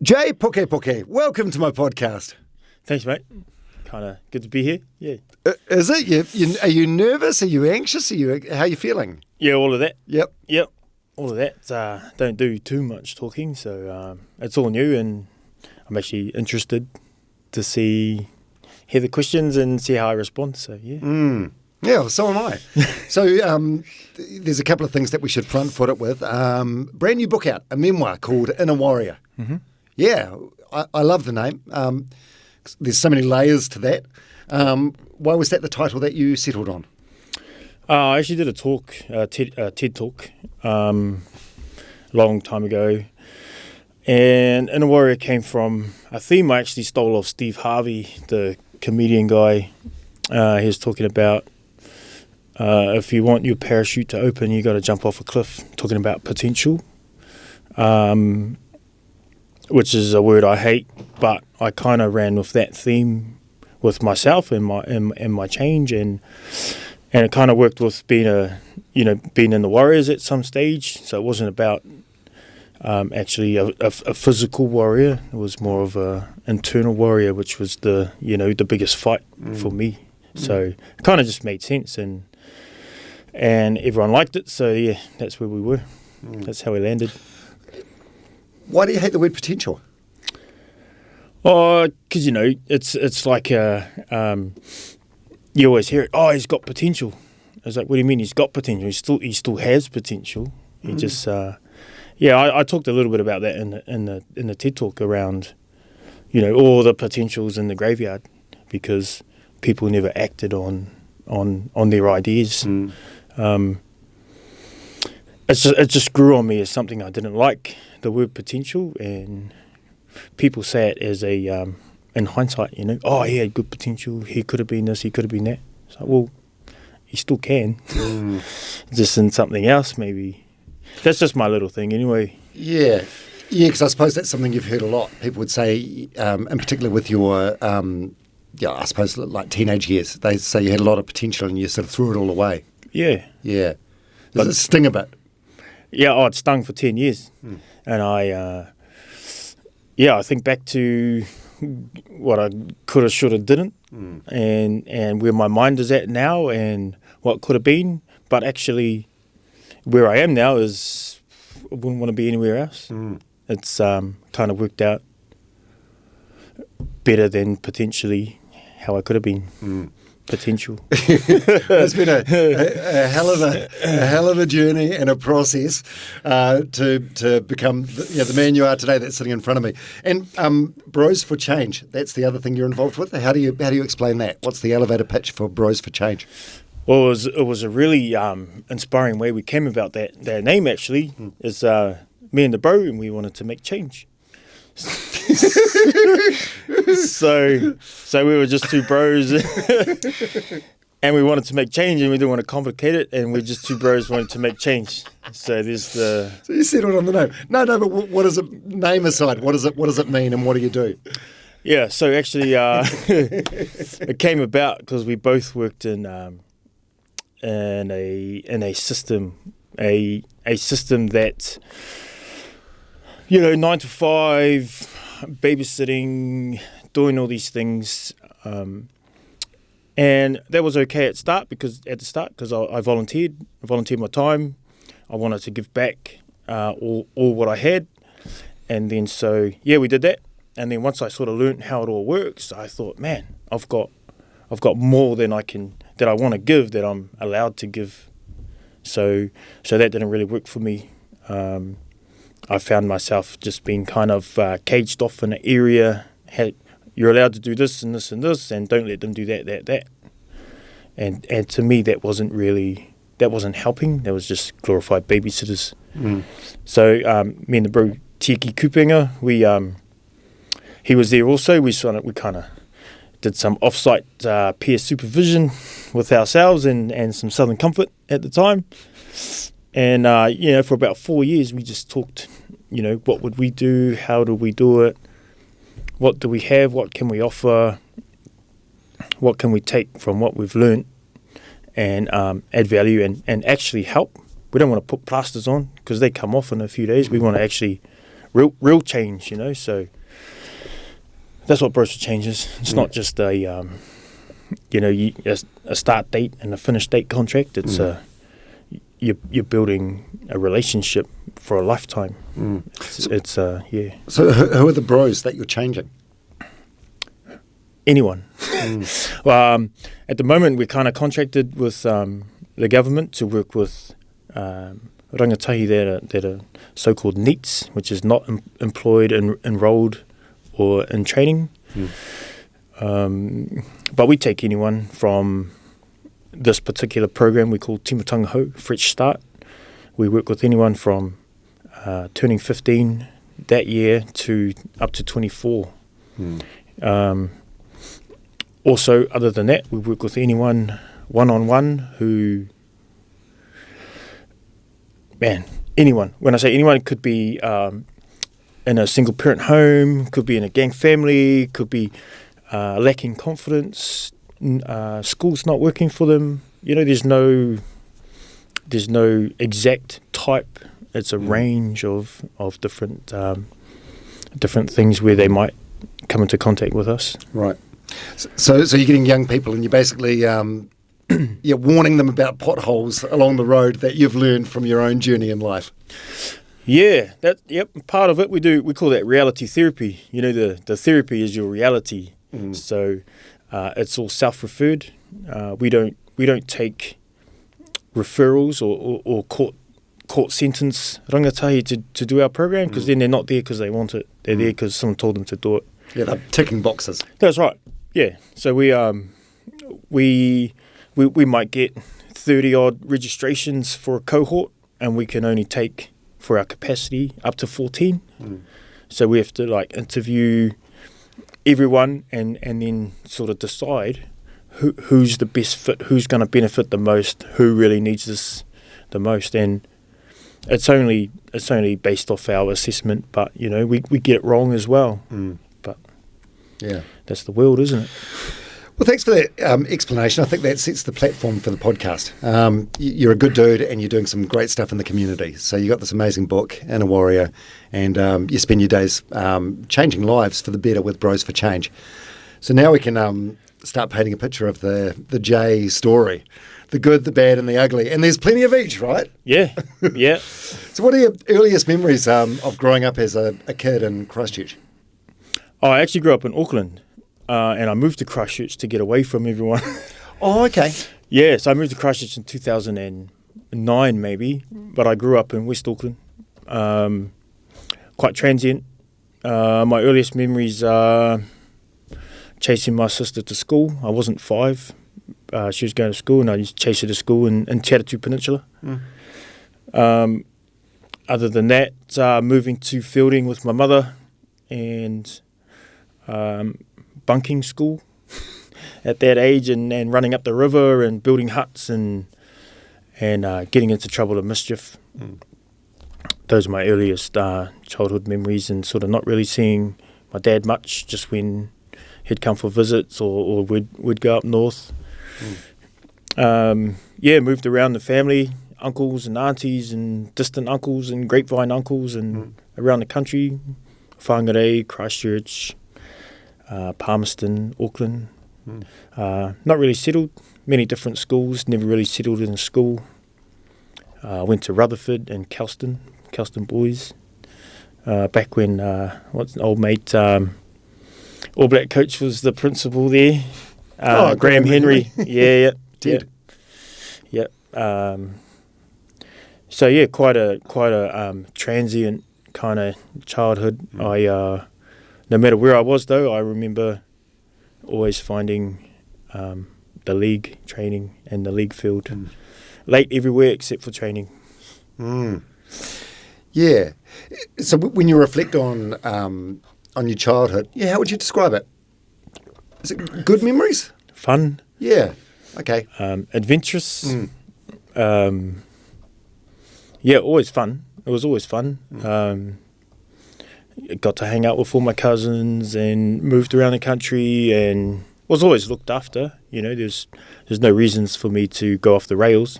Jay Pukepuke, welcome to my podcast. Thanks, mate. Kind of good to be here. Yeah. Is it? Are you nervous? Are you anxious? How are you feeling? Yeah, all of that. Yep. All of that. Don't do too much talking, so it's all new, and I'm actually interested to hear the questions and see how I respond. So yeah. Yeah, well, so am I. So there's a couple of things that we should front foot it with. Brand new book out, a memoir called Inner Warrior. Mm-hmm. Yeah, I love the name. There's so many layers to that. Why was that the title that you settled on? I actually did a talk, TED talk, long time ago, and Inner Warrior came from a theme I actually stole off Steve Harvey, the comedian guy. He was talking about if you want your parachute to open, you got to jump off a cliff. Talking about potential, which is a word I hate, but I kind of ran with that theme with myself and my change, and it kind of worked with being in the Warriors at some stage. So it wasn't about actually a physical warrior. It was more of a internal warrior, which was the biggest fight for me. So it kind of just made sense, and everyone liked it. So yeah, that's where we were. That's how we landed. Why do you hate the word potential? Oh, because it's like you always hear it. Oh, he's got potential. I was like, what do you mean he's got potential? He still has potential. He just I talked a little bit about that in the TED talk around all the potentials in the graveyard, because people never acted on their ideas. It just grew on me as something I didn't like, the word potential, and people say it as a in hindsight, oh, he had good potential, he could have been this, he could have been that. It's like, well, he still can, just in something else maybe. That's just my little thing anyway. Yeah, because I suppose that's something you've heard a lot. People would say, in particular with your, I suppose like teenage years, they say you had a lot of potential and you sort of threw it all away. Yeah. Does it sting a bit? Yeah, it stung for 10 years. And I think back to what I could have, should have, didn't, and where my mind is at now and what could have been. But actually, where I am now is I wouldn't want to be anywhere else. It's kind of worked out better than potentially how I could have been. Potential. It's been a hell of a journey and a process to become the man you are today. That's sitting in front of me. And Bros for Change. That's the other thing you're involved with. How do you explain that? What's the elevator pitch for Bros for Change? Well, it was a really inspiring way we came about that name. Actually, is me and the bro, and we wanted to make change. So we were just two bros and we wanted to make change, and we didn't want to complicate it, and we're just two bros wanting to make change. So So you settled on the name. No, but what does it, name aside, what does it mean, and what do you do? Yeah, so actually it came about because we both worked in a system that 9 to 5, babysitting, doing all these things, and that was okay at the start because I volunteered my time. I wanted to give back all what I had, and then we did that. And then once I sort of learned how it all works, I thought, man, I've got more than I want to give, that I'm allowed to give. So that didn't really work for me. I found myself just being kind of caged off in an area. You're allowed to do this and this and this, and don't let them do that. And to me, that wasn't helping. That was just glorified babysitters. So me and the bro Tiki Kupenga, he was there also. We kind of did some off-site peer supervision with ourselves and some Southern Comfort at the time. And, for about 4 years, we just talked, what would we do? How do we do it? What do we have? What can we offer? What can we take from what we've learned and add value and actually help? We don't want to put plasters on because they come off in a few days. We want to actually real change, so that's what Bros for Change is. It's not just a start date and a finish date contract. It's you're building a relationship for a lifetime. It's yeah. So who are the bros that you're changing? Anyone. Well, at the moment we're kind of contracted with the government to work with rangatahi that are so-called NEETs, which is not employed and enrolled or in training. But we take anyone from this particular program we call Timatanga Ho, Fresh Start. We work with anyone from turning 15 that year to up to 24. Also, other than that, we work with anyone one-on-one who, anyone. When I say anyone, it could be in a single-parent home, could be in a gang family, could be lacking confidence, school's not working for them. There's no exact type. It's a range of different things where they might come into contact with us. Right. So you're getting young people and you're basically you're warning them about potholes along the road that you've learned from your own journey in life. Yeah, part of it we call that reality therapy. The therapy is your reality. So it's all self-referred. We don't take referrals or court sentence rangatahi to do our program, because then they're not there because they want it. They're there because someone told them to do it. Yeah, they're ticking boxes. That's right. Yeah. So we might get 30 odd registrations for a cohort, and we can only take for our capacity up to 14. So we have to interview everyone and then sort of decide who's the best fit, who's going to benefit the most, who really needs this the most. And it's only based off our assessment, but we get it wrong as well. But yeah, that's the world, isn't it? Well, thanks for that explanation. I think that sets the platform for the podcast. You're a good dude and you're doing some great stuff in the community. So you got this amazing book, Inner Warrior, and you spend your days changing lives for the better with Bros for Change. So now we can start painting a picture of the J story, the good, the bad and the ugly. And there's plenty of each, right? Yeah, yeah. So what are your earliest memories of growing up as a kid in Christchurch? I actually grew up in Auckland. And I moved to Christchurch to get away from everyone. Oh, okay. Yeah, so I moved to Christchurch in 2009 maybe, but I grew up in West Auckland, quite transient. My earliest memories are chasing my sister to school. I wasn't 5. She was going to school and I used to chase her to school in Te Aratu Peninsula. Other than that, moving to Fielding with my mother and bunking school at that age and running up the river and building huts and getting into trouble and mischief. Those are my earliest childhood memories, and sort of not really seeing my dad much, just when he'd come for visits or we'd go up north. Moved around the family, uncles and aunties and distant uncles and grapevine uncles and around the country, Whangarei, Christchurch, Palmerston, Auckland. Not really settled. Many different schools. Never really settled in a school. Went to Rutherford and Kelston boys. Back when old mate, All Black coach was the principal there. Graham Henry. Yeah. So yeah, quite a transient kind of childhood. No matter where I was, though, I remember always finding the league training and the league field late everywhere except for training. Yeah. So when you reflect on your childhood, how would you describe it? Is it good memories? Fun. Yeah. Okay. Adventurous. Always fun. It was always fun. Got to hang out with all my cousins and moved around the country and was always looked after. There's no reasons for me to go off the rails.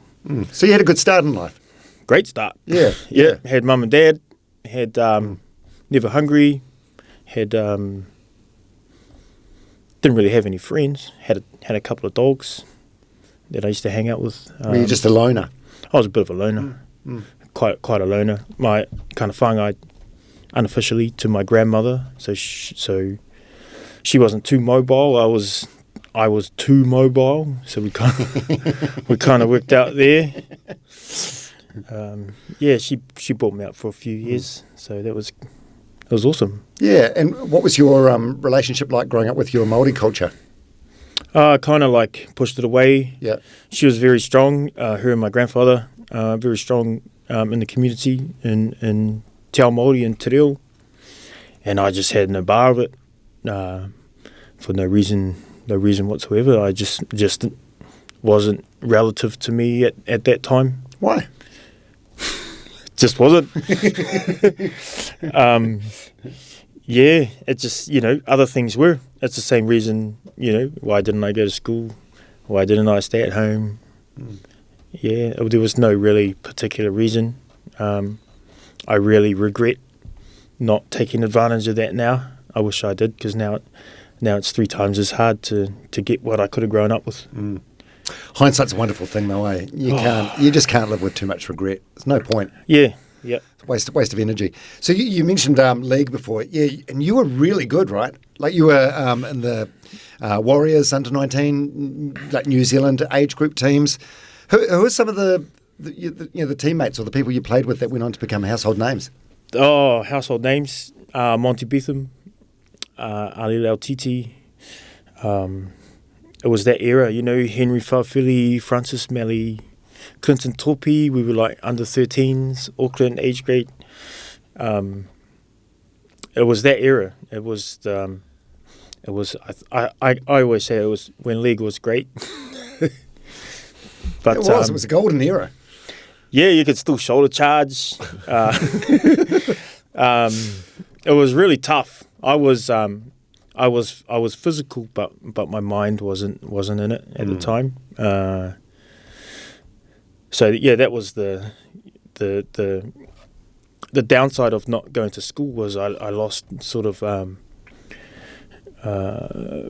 So you had a good start in life. Great start. Yeah. Had mum and dad. Had never hungry. Had didn't really have any friends. Had a couple of dogs that I used to hang out with. Were you just a loner? I was a bit of a loner, quite a loner. My kind of whāngai unofficially to my grandmother, so she wasn't too mobile. I was too mobile, so we kind of worked out there. She brought me up for a few years, so it was awesome. Yeah, and what was your relationship like growing up with your Māori culture? Kind of like pushed it away. Yeah, she was very strong. Her and my grandfather, very strong in the community in Te Ao Māori and Te Reo, and I just had no bar of it for no reason whatsoever. I just wasn't relative to me at that time. Why? Just wasn't. It just, other things were. It's the same reason, why didn't I go to school? Why didn't I stay at home? Yeah, there was no really particular reason. I really regret not taking advantage of that now. I wish I did, because now it's 3 times as hard to get what I could have grown up with. Hindsight's a wonderful thing, though, eh? You just can't live with too much regret. There's no point. Yeah, yep. Waste of energy. So you mentioned league before, yeah, and you were really good, right? Like you were in the Warriors under-19, like New Zealand age group teams. Who are some of the teammates or the people you played with that went on to become household names? Oh, household names: Monty Betham, Ali Lautiti. It was that era, Henry Fa'afili, Francis Melly, Clinton Topi. We were like under 13s, Auckland age grade. It was that era. It was. I always say it was when league was great. But it was a golden era. Yeah, you could still shoulder charge. It was really tough. I was physical, but my mind wasn't in it at the time. So yeah, that was the downside of not going to school was I lost sort of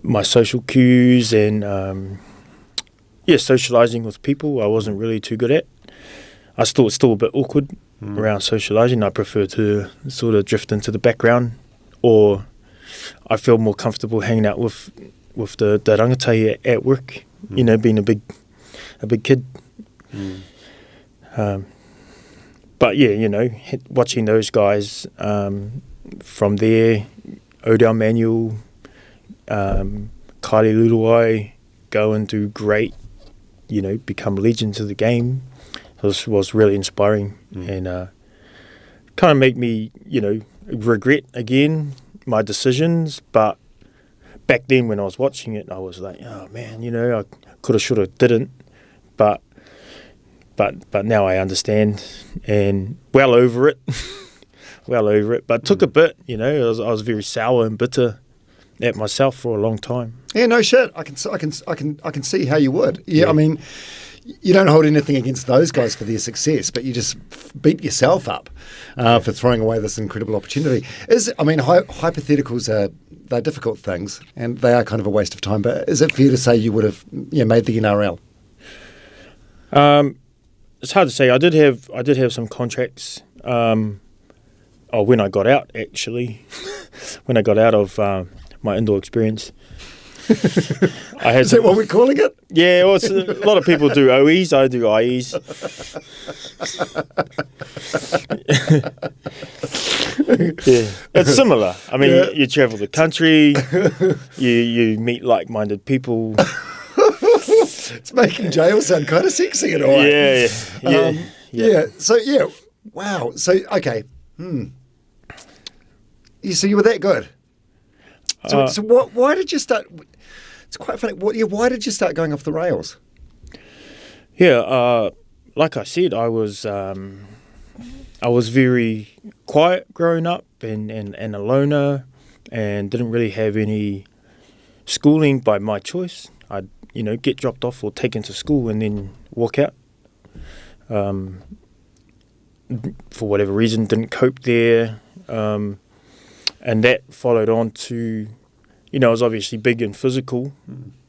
my social cues and socialising with people. I wasn't really too good at. I still a bit awkward around socialising. I prefer to sort of drift into the background, or I feel more comfortable hanging out with the rangatai at work. Being a big kid. But yeah, watching those guys from there, Odell Manuel, Kylie Luruai go and do great, become legends of the game. Was really inspiring and kind of make me, regret again my decisions. But back then when I was watching it, I was like, oh man, I coulda, shoulda, didn't. But now I understand and well over it. But it took a bit, I was very sour and bitter at myself for a long time. Yeah, no shit. I can see how you would. Yeah, I mean, you don't hold anything against those guys for their success, but you just beat yourself up for throwing away this incredible opportunity. Hypotheticals they're difficult things, and they are kind of a waste of time. But is it fair to say you would have made the NRL? It's hard to say. I did have some contracts. When I got out, actually, when I got out of my indoor experience. Is that what we're calling it? Yeah, well, a lot of people do OEs. I do IEs. Yeah, it's similar. I mean, you travel the country, you meet like-minded people. It's making jail sound kind of sexy in a way. Yeah. So wow. So okay. So you were that good. So why did you start? It's quite funny. Why did you start going off the rails? Yeah, like I said, I was very quiet growing up and a loner, and didn't really have any schooling by my choice. I'd get dropped off or taken to school and then walk out. For whatever reason, didn't cope there. And that followed on to, I was obviously big and physical,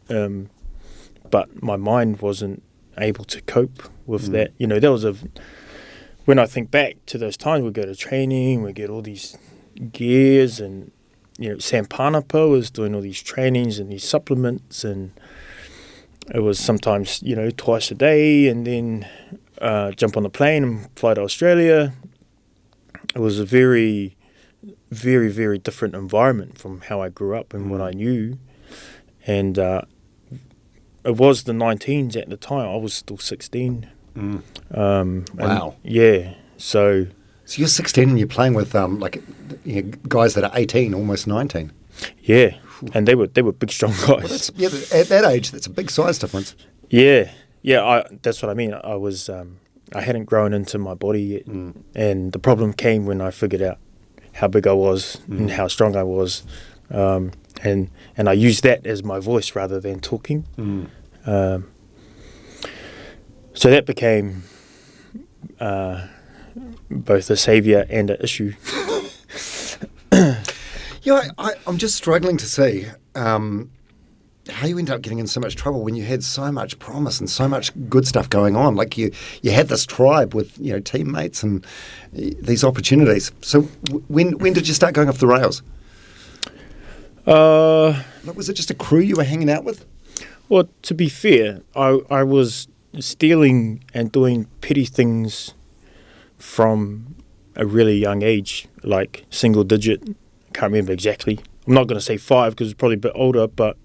but my mind wasn't able to cope with that. That was when I think back to those times, we go to training, we get all these gears, and Sam Panapa was doing all these trainings and these supplements, and it was sometimes twice a day, and then jump on the plane and fly to Australia. It was a very, very, very different environment from how I grew up and what I knew, and it was the 19s at the time. I was still 16. Wow. So you're 16 and you're playing with guys that are 18, almost 19. Yeah, and they were big, strong guys. Well, at that age, that's a big size difference. Yeah. That's what I mean. I was I hadn't grown into my body yet, and the problem came when I figured out how big I was and how strong I was, and I used that as my voice rather than talking. So that became both a saviour and an issue. I'm just struggling to see how you end up getting in so much trouble when you had so much promise and so much good stuff going on. Like you had this tribe with teammates and these opportunities. So when did you start going off the rails? Was it just a crew you were hanging out with? Well, to be fair, I was stealing and doing petty things from a really young age, like single digit. Can't remember exactly. I'm not going to say 5 because it's probably a bit older, but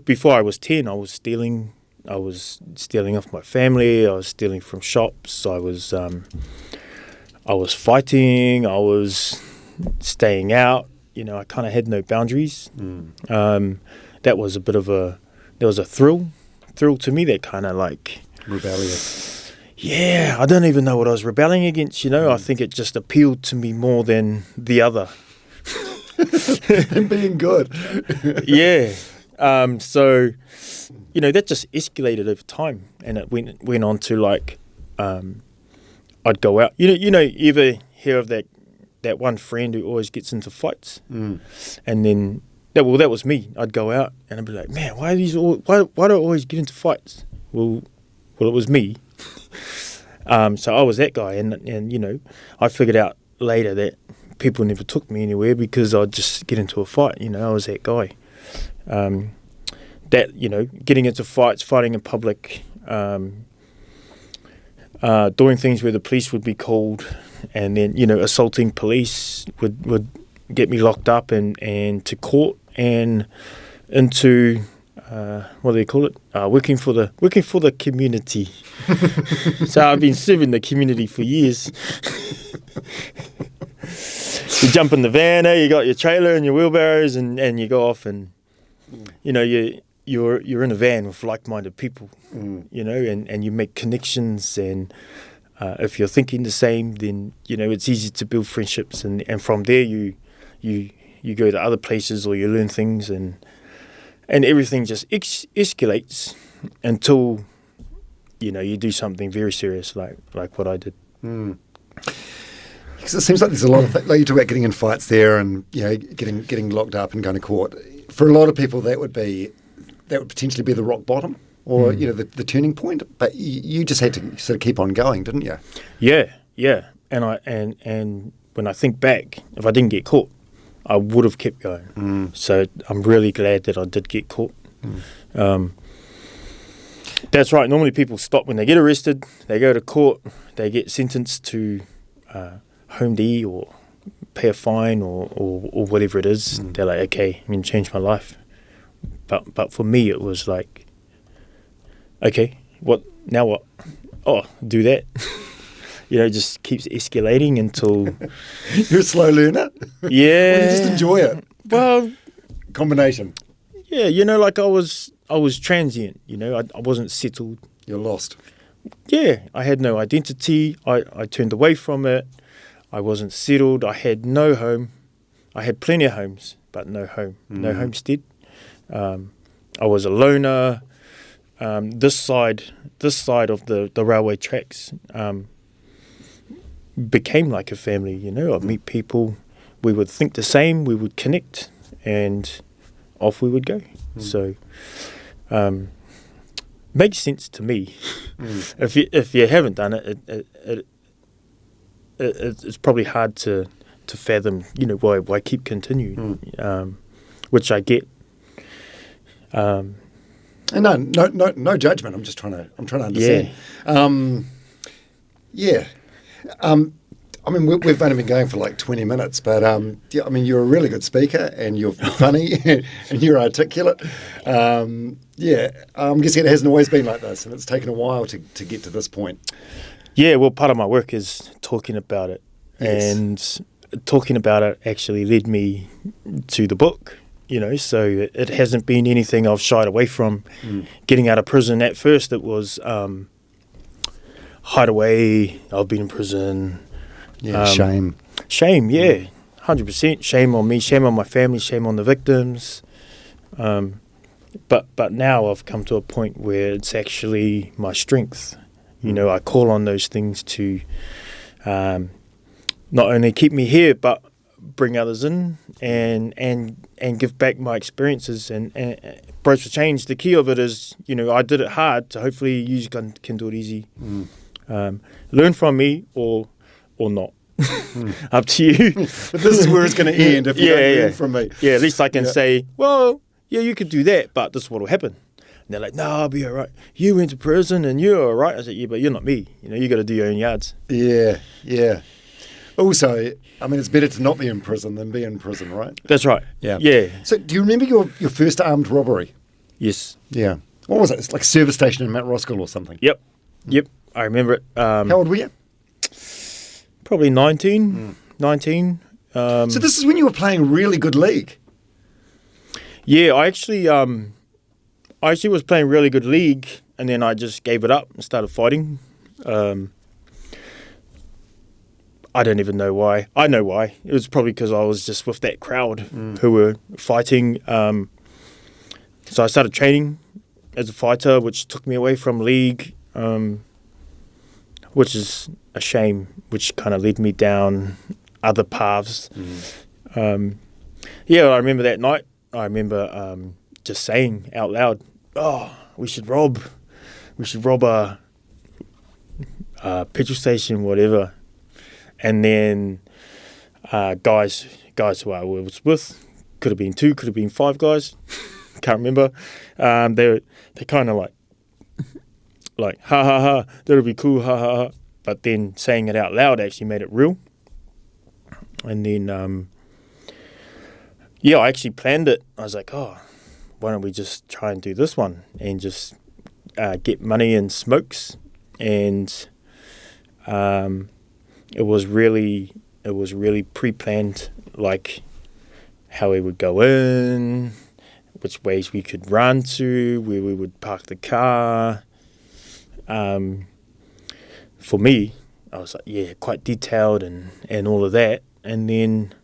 before I was 10, I was stealing. I was stealing off my family. I was stealing from shops. I was fighting. I was staying out. I kind of had no boundaries. That was a bit of a thrill to me. That kind of like rebellious. Yeah, I don't even know what I was rebelling against. I think it just appealed to me more than the other. And being good. Yeah. So, that just escalated over time, and it went on to like, I'd go out. You ever hear of that one friend who always gets into fights, and then that was me. I'd go out and I'd be like, man, why do I always get into fights? Well, it was me. So I was that guy, and I figured out later that people never took me anywhere because I'd just get into a fight. I was that guy. Getting into fights, fighting in public, doing things where the police would be called, and then assaulting police would get me locked up and to court and into what do they call it? Working for the community. So I've been serving the community for years. You jump in the van, you got your trailer and your wheelbarrows, and you go off, and you're in a van with like-minded people, and you make connections, and if you're thinking the same, then it's easy to build friendships, and from there you go to other places or you learn things, and everything just escalates until you do something very serious like what I did. Because it seems like there's a lot of like you talk about getting in fights there, and getting locked up and going to court. For a lot of people, that would potentially be the rock bottom, or the turning point. But you just had to sort of keep on going, didn't you? Yeah. And when I think back, if I didn't get caught, I would have kept going. So I'm really glad that I did get caught. That's right. Normally people stop when they get arrested. They go to court. They get sentenced to home D or pay a fine or whatever it is. They're like, okay, I'm going to change my life. But for me, it was like, okay, what now? What? Oh, do that. Just keeps escalating until you're a slow learner. Yeah, or you just enjoy it. Well, combination. Yeah, like I was transient. I wasn't settled. You're lost. Yeah, I had no identity. I turned away from it. I wasn't settled. I had no home. I had plenty of homes, but no home, no homestead. I was a loner. This side of the railway tracks became like a family. I'd meet people. we would think the same, we would connect, and off we would go. So makes sense to me. If you haven't done it, it's probably hard to fathom, why keep continuing, which I get. And no judgment. I'm trying to understand. I mean, we've only been going for like 20 minutes, but you're a really good speaker, and you're funny, and you're articulate. I'm guessing it hasn't always been like this, and it's taken a while to get to this point. Yeah, well, part of my work is talking about it, and talking about it actually led me to the book. So it hasn't been anything I've shied away from. Getting out of prison, at first it was hide away, I've been in prison. Shame. Shame, 100%. Shame on me, shame on my family, shame on the victims. But now I've come to a point where it's actually my strength. I call on those things to not only keep me here, but bring others in and give back my experiences and Bros for Change. The key of it is, I did it hard, so hopefully you can do it easy. Learn from me or not. Up to you. But this is where it's going to end if you don't learn from me. Yeah, at least I can say, well, you could do that, but this is what will happen. And they're like, no, I'll be all right. You went to prison and you're all right. I said, yeah, but you're not me. You got to do your own yards. Yeah. Also, it's better to not be in prison than be in prison, right? That's right. Yeah. So do you remember your first armed robbery? Yes. Yeah. What was it? It's like a service station in Mount Roskill or something. Yep. I remember it. How old were you? Probably 19. 19. So this is when you were playing really good league. Yeah, I actually was playing really good league, and then I just gave it up and started fighting. I don't even know why. I know why. It was probably because I was just with that crowd who were fighting. So I started training as a fighter, which took me away from league, which is a shame, which kind of led me down other paths. I remember that night. I remember just saying out loud, "Oh, we should rob a petrol station, whatever." And then guys who I was with, could have been 2, could have been 5 guys, can't remember. They're kind of like ha ha ha, that'll be cool, ha ha ha. But then saying it out loud actually made it real. And then I actually planned it. I was like, oh, why don't we just try and do this one and just get money and smokes. And it was really pre-planned, like how we would go in, which ways we could run to, where we would park the car. For me, I was like, quite detailed and all of that. And then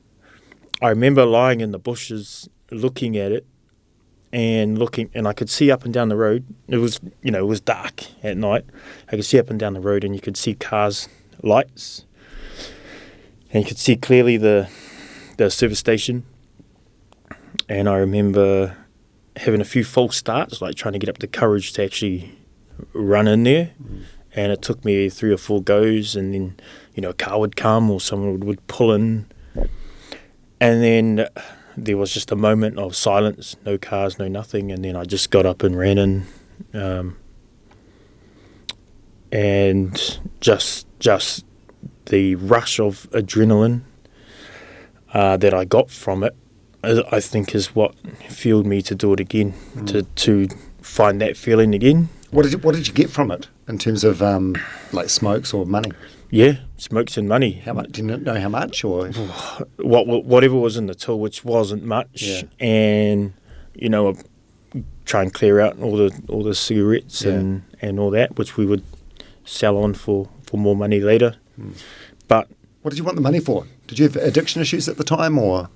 I remember lying in the bushes looking at it and I could see up and down the road. It was, it was dark at night. I could see up and down the road, and you could see cars, lights, and you could see clearly the service station. And I remember having a few false starts, like trying to get up the courage to actually run in there. And it took me 3 or 4 goes, and then, a car would come or someone would pull in. And then there was just a moment of silence, no cars, no nothing. And then I just got up and ran in. And just the rush of adrenaline that I got from it, I think is what fueled me to do it again, to find that feeling again. What did you get from it in terms of like smokes or money? Yeah, smokes and money. How much? Do you know how much, or whatever was in the till, which wasn't much, and try and clear out all the cigarettes and all that, which we would sell on for more money later. But what did you want the money for? Did you have addiction issues at the time, or?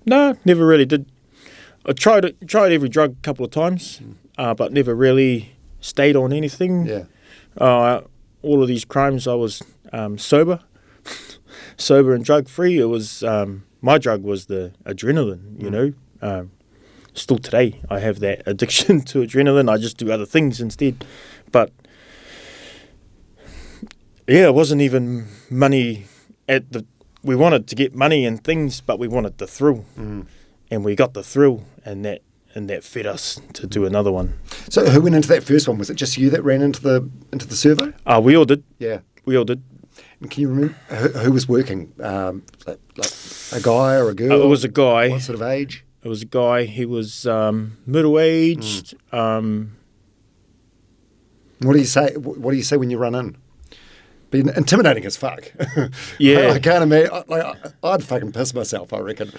No, never really did. I tried every drug a couple of times, but never really stayed on anything. Yeah. All of these crimes, I was sober. sober and drug free. It was my drug was the adrenaline. You know, still today I have that addiction to adrenaline. I just do other things instead. But yeah, it wasn't even money we wanted to get money and things, but we wanted the thrill, and we got the thrill, and that fed us to do another one. So who went into that first one? Was it just you that ran into the servo? We all did. Yeah, we all did. And can you remember who was working? Like a guy or a girl? It was a guy. What sort of age? It was a guy. He was middle aged. What do you say? What do you say when you run in? Been intimidating as fuck. Yeah, I can't imagine. I'd fucking piss myself, I reckon.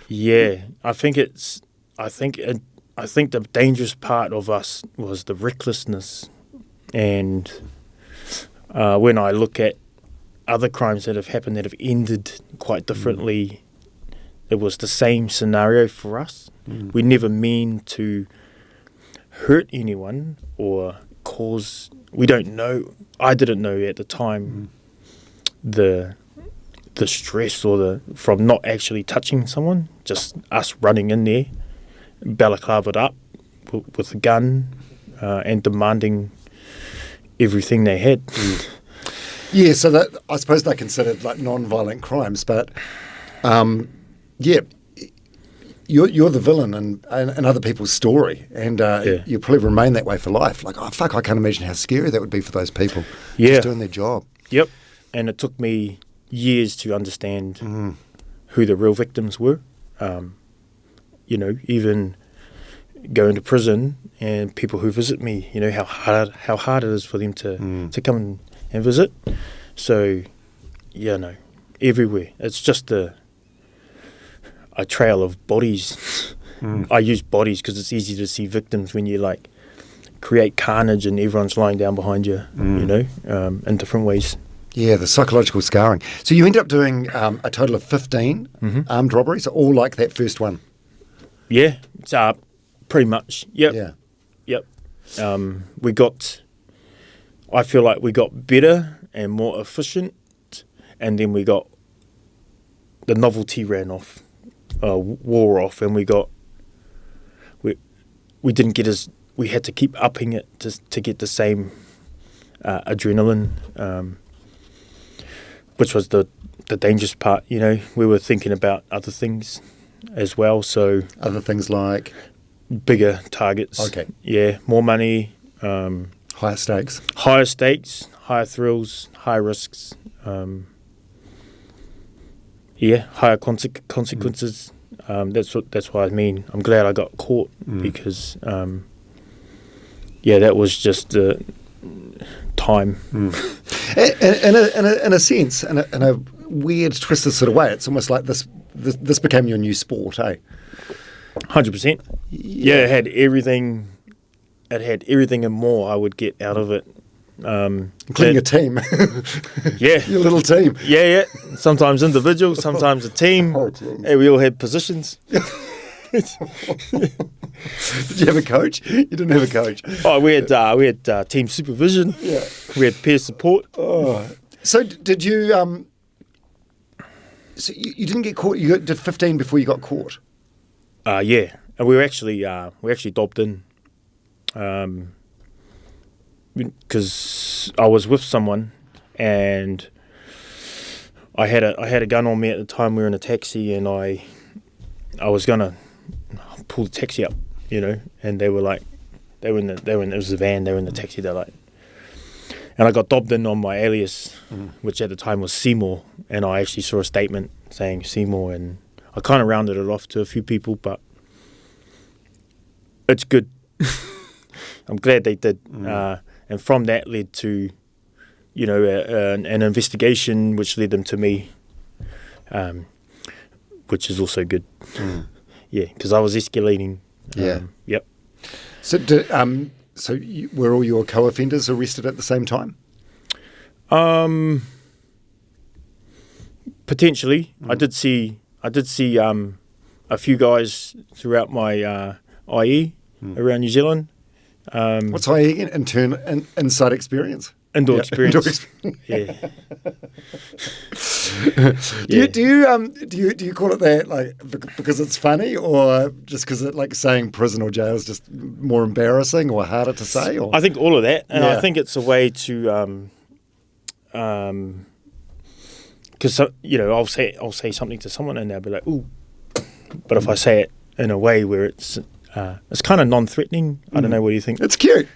Yeah, I think the dangerous part of us was the recklessness, and when I look at other crimes that have happened that have ended quite differently, it was the same scenario for us. We never mean to hurt anyone or cause. We don't know. I didn't know at the time the stress or from not actually touching someone, just us running in there, balaclavaed up with a gun and demanding everything they had. Yeah, so that I suppose they're considered like non-violent crimes, but yeah, you're the villain in other people's story, and you probably remain that way for life. Like, oh fuck, I can't imagine how scary that would be for those people just doing their job. Yep, and it took me years to understand who the real victims were. You know, even going to prison and people who visit me, you know, how hard it is for them to come and visit. So, yeah, no, everywhere. It's just a trail of bodies. I use bodies because it's easy to see victims when you like create carnage and everyone's lying down behind you, you know, in different ways. Yeah, the psychological scarring. So you ended up doing a total of 15 armed robberies, all like that first one. Yeah, it's pretty much. Yep. Yeah. Yep. I feel like we got better and more efficient, and then the novelty ran off, wore off, and we didn't get we had to keep upping it to get the same adrenaline, which was the dangerous part. You know, we were thinking about other things as well. So other things like bigger targets. Okay. Yeah, more money. Higher stakes, higher thrills, higher risks. Higher consequences. That's what I mean. I'm glad I got caught because that was just time. In a sense, in a weird, twisted sort of way, it's almost like this became your new sport, eh? 100%. Yeah, it had everything. It had everything and more I would get out of it. Including a team. Yeah. Your little team. Yeah. Sometimes individual, sometimes a team. Oh, and we all had positions. Did you have a coach? You didn't have a coach. Oh, we had team supervision. Yeah. We had peer support. Oh. So did you? So you didn't get caught. You did 15 before you got caught. Yeah, and we actually dobbed in. Because I was with someone and I had a gun on me at the time. We were in a taxi and I was gonna pull the taxi up, you know, and it was a van. They were in the taxi. They're like, and I got dobbed in on my alias, which at the time was Seymour, and I actually saw a statement saying Seymour, and I kind of rounded it off to a few people, but it's good. I'm glad they did. And from that led to, you know, an investigation which led them to me, which is also good. Yeah, because I was escalating. Yep. So, were all your co-offenders arrested at the same time? Potentially. I did see a few guys throughout my IE around New Zealand. What's IE again? Inside experience? Indoor experience. Indoor experience. Yeah. Do you call it that like because it's funny, or just because it like saying prison or jail is just more embarrassing or harder to say? Or? I think all of that, and I think it's a way to, because I'll say something to someone and they'll be like, "Ooh," but if I say it in a way where it's kind of non-threatening, I don't know. What do you think? It's cute.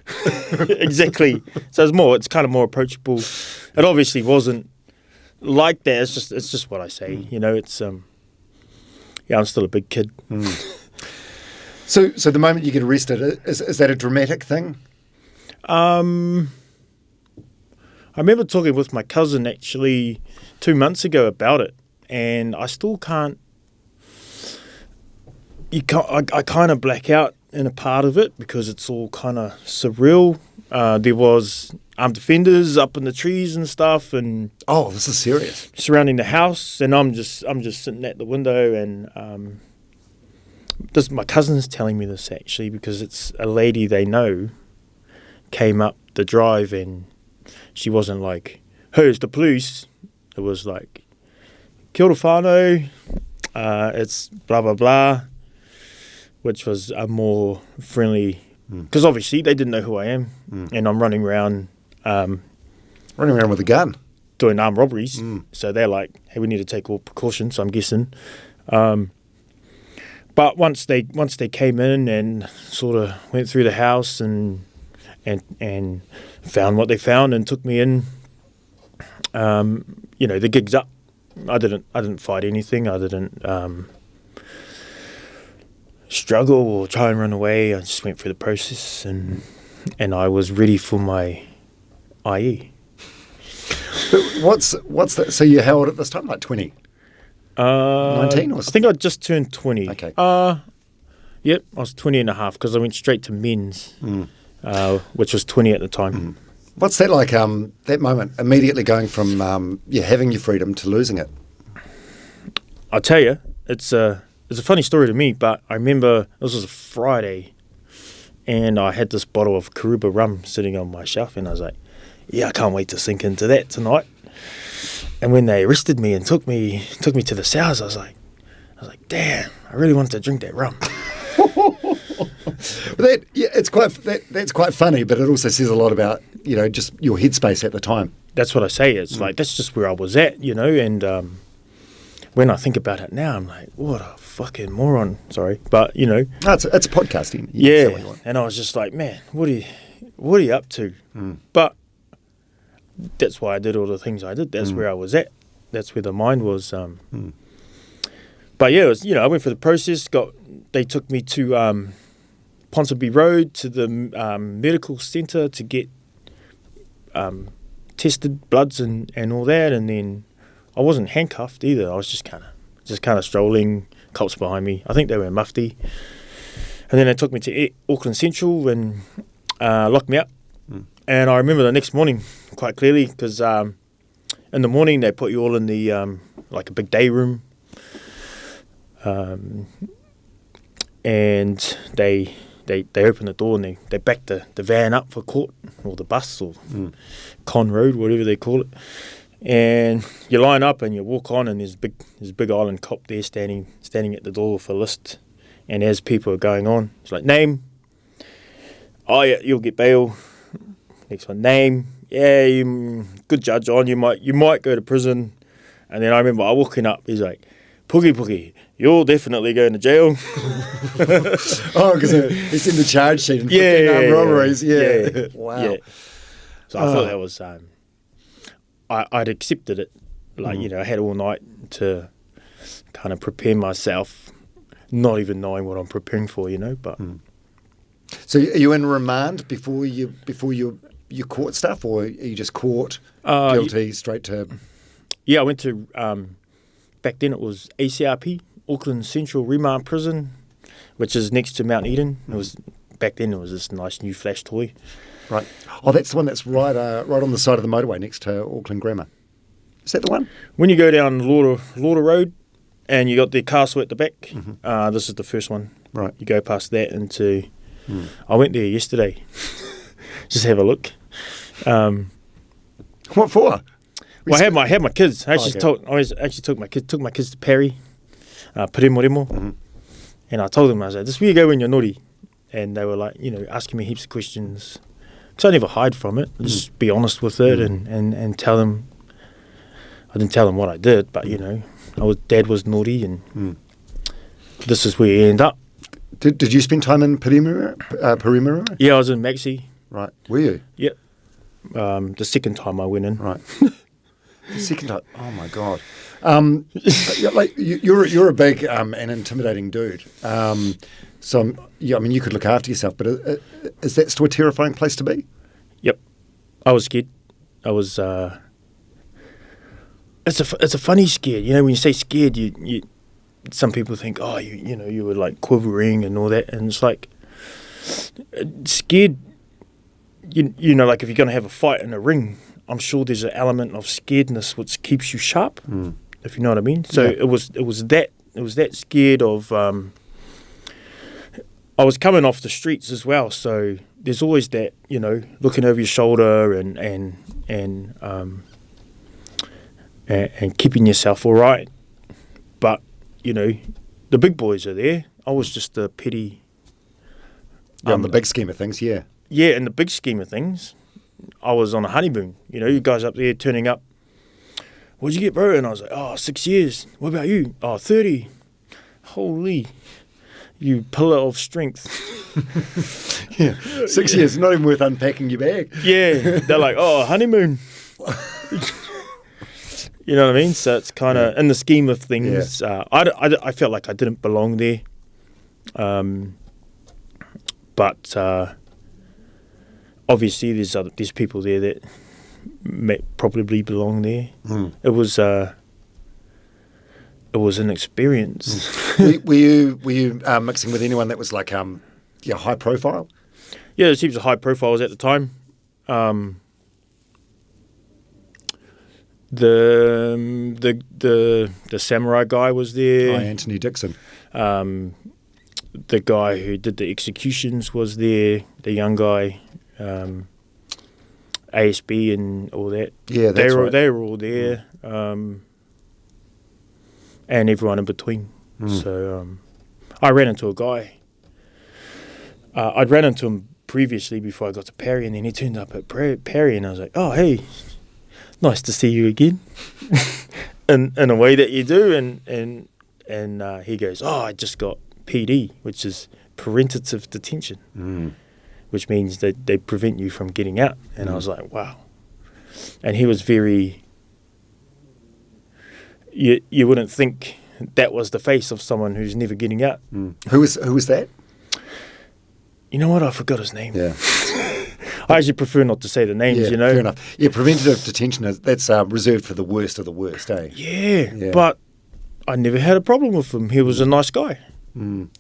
Exactly. So it's kind of more approachable. It obviously wasn't like that. It's just what I say. It's I'm still a big kid. So the moment you get arrested, is that a dramatic thing? I remember talking with my cousin actually 2 months ago about it, and I still can't. I kind of black out in a part of it because it's all kind of surreal. There was armed defenders up in the trees and stuff, and this is serious. Surrounding the house, and I'm just sitting at the window, and my cousin's telling me this actually because it's a lady they know came up the drive, and she wasn't like, "Hey, it's the police." It was like, "Kia ora whānau, it's blah blah blah," which was a more friendly, because obviously they didn't know who I am, and I'm running around with a gun, doing armed robberies. So they're like, "Hey, we need to take all precautions." I'm guessing, but once they came in and sort of went through the house and found what they found and took me in, the gig's up. I didn't fight anything. I didn't struggle or try and run away. I just went through the process, and I was ready for my IE. But what's that? So you held at this time like 20? 19 or I think I just turned 20. Okay. Yep, I was 20 and a half because I went straight to men's, which was 20 at the time. What's that like, that moment, immediately going from having your freedom to losing it? I'll tell you, it's a funny story to me, but I remember this was a Friday, and I had this bottle of Karuba rum sitting on my shelf, and I was like, "Yeah, I can't wait to sink into that tonight." And when they arrested me and took me to the cells, I was like, "Damn, I really wanted to drink that rum." That's quite funny, but it also says a lot about just your headspace at the time. That's what I say. It's like that's just where I was at, and when I think about it now, I'm like, what a fucking moron. Sorry, but it's podcasting. Yeah, and I was just like, man, what are you up to? But that's why I did all the things I did. That's where I was at. That's where the mind was. But yeah, it was, I went through the process. They took me to Ponsonby Road to the medical centre to get tested bloods and all that, and then I wasn't handcuffed either. I was just kind of strolling, cops behind me. I think they were in mufti, and then they took me to Auckland Central and locked me up. And I remember the next morning quite clearly because in the morning they put you all in the like a big day room, and they opened the door and they backed the van up for court, or the bus, or Con Road, whatever they call it. And you line up and you walk on, and there's a big island cop there standing at the door with a list. And as people are going on, it's like, name, oh yeah, you'll get bail. Next one, name, yeah, good judge on, you might go to prison. And then I remember I walking up, he's like, Pukepuke, you're definitely going to jail. Because it's in the charge sheet and armed robberies. Yeah. Wow. Yeah. So I thought that was, I'd accepted it. Like, I had all night to kind of prepare myself, not even knowing what I'm preparing for, but. So are you in remand before you court stuff, or are you just caught guilty straight to? Yeah, I went to, back then it was ACRP, Auckland Central Remand Prison, which is next to Mount Eden. Back then it was this nice new flash toy. Right. Oh, that's the one that's right on the side of the motorway next to Auckland Grammar. Is that the one? When you go down Lauder Road and you got the castle at the back, this is the first one. Right. You go past that into... I went there yesterday. Just have a look. What for? Well, I had my kids. I actually took my kids to Perry, Piremoremo, and I told them, I was like, "This is where you go when you're naughty," and they were like, asking me heaps of questions. Because I never hide from it. I just be honest with it and tell them. I didn't tell them what I did, but Dad was naughty, and this is where you end up. Did you spend time in Piremoremo? Yeah, I was in Maxi. Right. Were you? Yep. The second time I went in. Right. The second time. Oh my God. You're a big and intimidating dude. So you could look after yourself, but is that still a terrifying place to be? Yep. I was scared. I was. It's a funny scared. When you say scared, you some people think, oh, you were like quivering and all that, and it's like scared. Like if you're going to have a fight in a ring, I'm sure there's an element of scaredness which keeps you sharp, if you know what I mean. So it was that scared of. I was coming off the streets as well, so there's always that looking over your shoulder and keeping yourself all right. But the big boys are there. I was just a petty. In the big scheme of things, yeah. Yeah, in the big scheme of things, I was on a honeymoon. You guys up there turning up. What'd you get, bro? And I was like, 6 years. What about you? 30. Holy, you pillar of strength. Yeah, 6 years. Not even worth unpacking your bag. Yeah, they're like, honeymoon. You know what I mean? So it's kind of, in the scheme of things, I felt like I didn't belong there. But obviously there's people there that probably belong there. It was an experience. Were you mixing with anyone that was like high profile? Yeah, there's heaps of high profiles at the time. The samurai guy was there. Anthony Dixon. The guy who did the executions was there. The young guy, ASB and all that. Yeah, that's right. They were all there, and everyone in between. So I ran into a guy. I'd ran into him previously before I got to Perry, and then he turned up at Perry, and I was like, "Oh, hey, nice to see you again," in a way that you do, and he goes, "Oh, I just got PD, which is preventative detention, which means that they prevent you from getting out." And I was like, "Wow!" And he was very. You wouldn't think that was the face of someone who's never getting out. Who was that? You know what? I forgot his name. Yeah. I actually prefer not to say the names, Fair enough. Yeah, preventative detention, that's reserved for the worst of the worst, eh? Yeah, but I never had a problem with him. He was a nice guy. Well,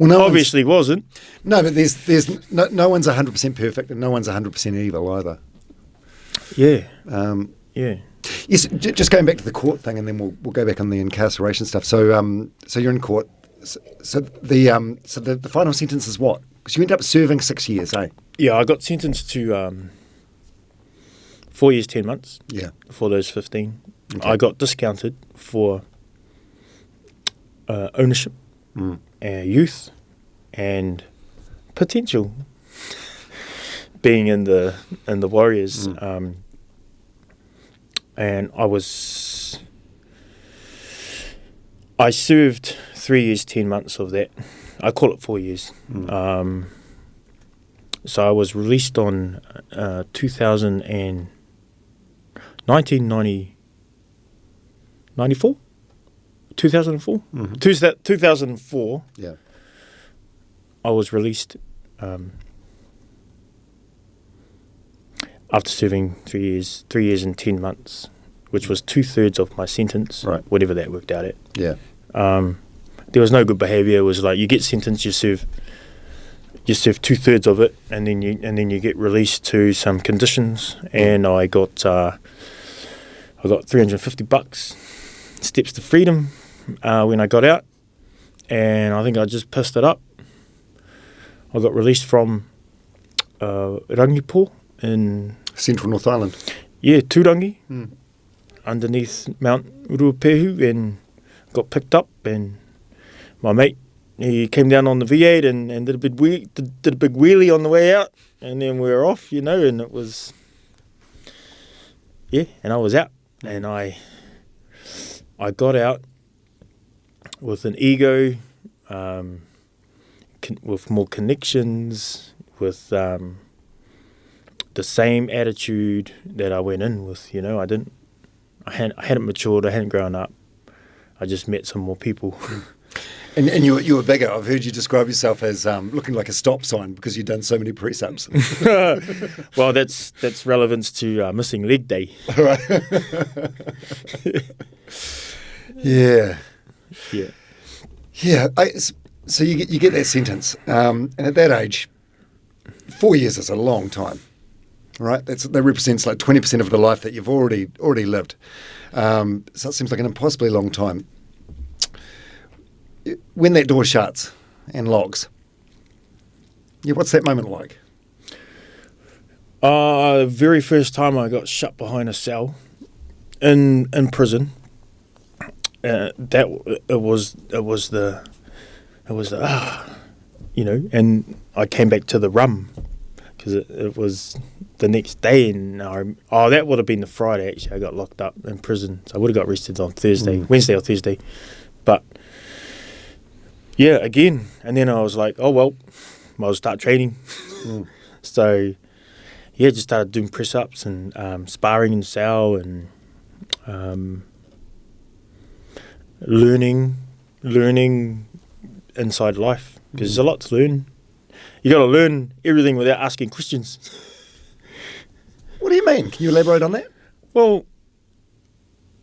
obviously wasn't. No, but there's no one's 100% perfect and no one's 100% evil either. Yeah. Yeah. Yes, just going back to the court thing, and then we'll go back on the incarceration stuff. So you're in court. So the final sentence is what? Because you ended up serving 6 years, eh? Yeah, I got sentenced to 4 years, 10 months. Yeah. For those 15. Okay. I got discounted for ownership, youth, and potential. Being in the Warriors, and I served 3 years, 10 months of that. I call it 4 years. So I was released on 1994? 2004? 2004. Yeah. I was released after serving 3 years and 10 months, which was 2/3 of my sentence, right? Whatever that worked out at. Yeah. There was no good behaviour. It was like you get sentenced, you serve 2/3 of it, and then you get released to some conditions. And I got $350 steps to freedom when I got out, and I think I just pissed it up. I got released from Rangipo in Central North Island. Yeah, Tūrangi, underneath Mount Ruapehu, and got picked up, and my mate, he came down on the V8 and did a big wheelie on the way out, and then we were off, and it was, and I was out, and I got out with an ego, with more connections, with the same attitude that I went in with. I hadn't matured, I hadn't grown up. I just met some more people. And you were bigger. I've heard you describe yourself as looking like a stop sign because you've done so many press-ups. Well, that's relevance to missing leg day. All right. Yeah. So you get that sentence, and at that age, 4 years is a long time, right? That represents like 20% of the life that you've already lived. So it seems like an impossibly long time. When that door shuts and locks, what's that moment like? Very first time I got shut behind a cell in prison. And I came back to the rum because it was the next day, and that would have been the Friday actually. I got locked up in prison, so I would have got arrested on Wednesday or Thursday, but again, and then I was like, oh well, might as well start training. So just started doing press ups and sparring in the cell and learning inside life, because there's a lot to learn. You got to learn everything without asking questions. What do you mean? Can you elaborate on that? Well,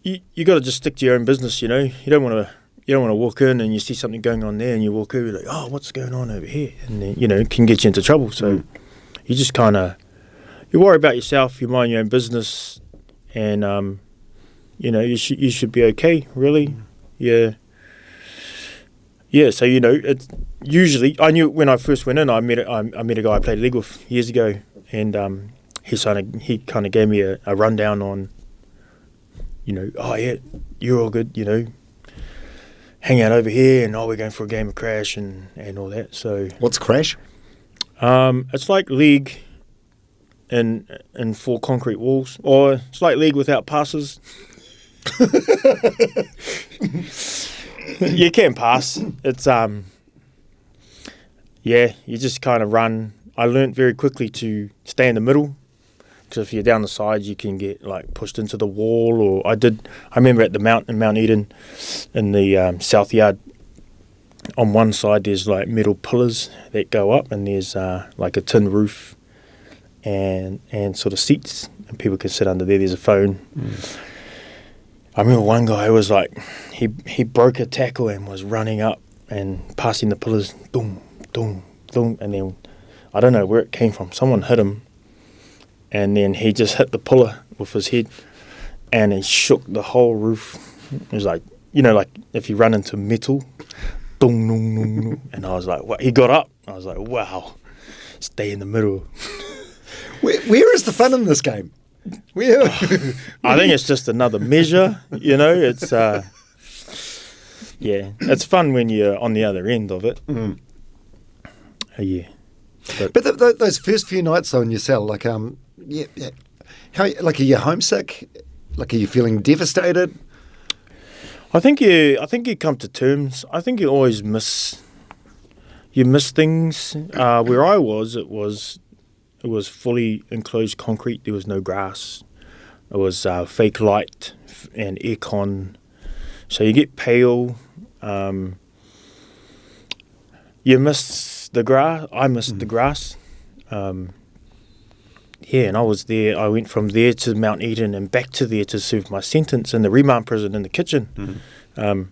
you got to just stick to your own business. You don't want to walk in and you see something going on there and you walk over like, oh, what's going on over here? And then, it can get you into trouble. So you just kind of, you worry about yourself, you mind your own business, and you should be okay, really. So it's usually, I knew when I first went in, I met a guy I played league with years ago, and he kind of gave me a rundown on, oh yeah, you're all good, hang out over here, and we're going for a game of Crash and all that. So what's Crash? It's like league in 4 concrete walls, or it's like league without passes. You can pass. It's you just kind of run. I learnt very quickly to stay in the middle, because if you're down the sides, you can get like pushed into the wall. Or I remember at the Mount Eden, in the south yard, on one side there's like metal pillars that go up, and there's like a tin roof and sort of seats, and people can sit under there. There's a phone. I remember one guy was like, he broke a tackle and was running up and passing the pillars, boom, boom, boom, and then I don't know where it came from. Someone hit him, and then he just hit the pillar with his head, and he shook the whole roof. It was like, like if you run into metal, dong, dong, dong, dong. And I was like, what? He got up. I was like, wow, stay in the middle. Where is the fun in this game? I think it's just another measure, it's it's fun when you're on the other end of it. But those first few nights though in your cell, like how, like, are you homesick? Like, are you feeling devastated? I think you come to terms. I think you always miss things. Where I was, it was fully enclosed concrete. There was no grass. It was fake light and aircon. So you get pale. You miss the grass. I missed the grass. And I was there. I went from there to Mount Eden and back to there to serve my sentence in the remand prison in the kitchen. I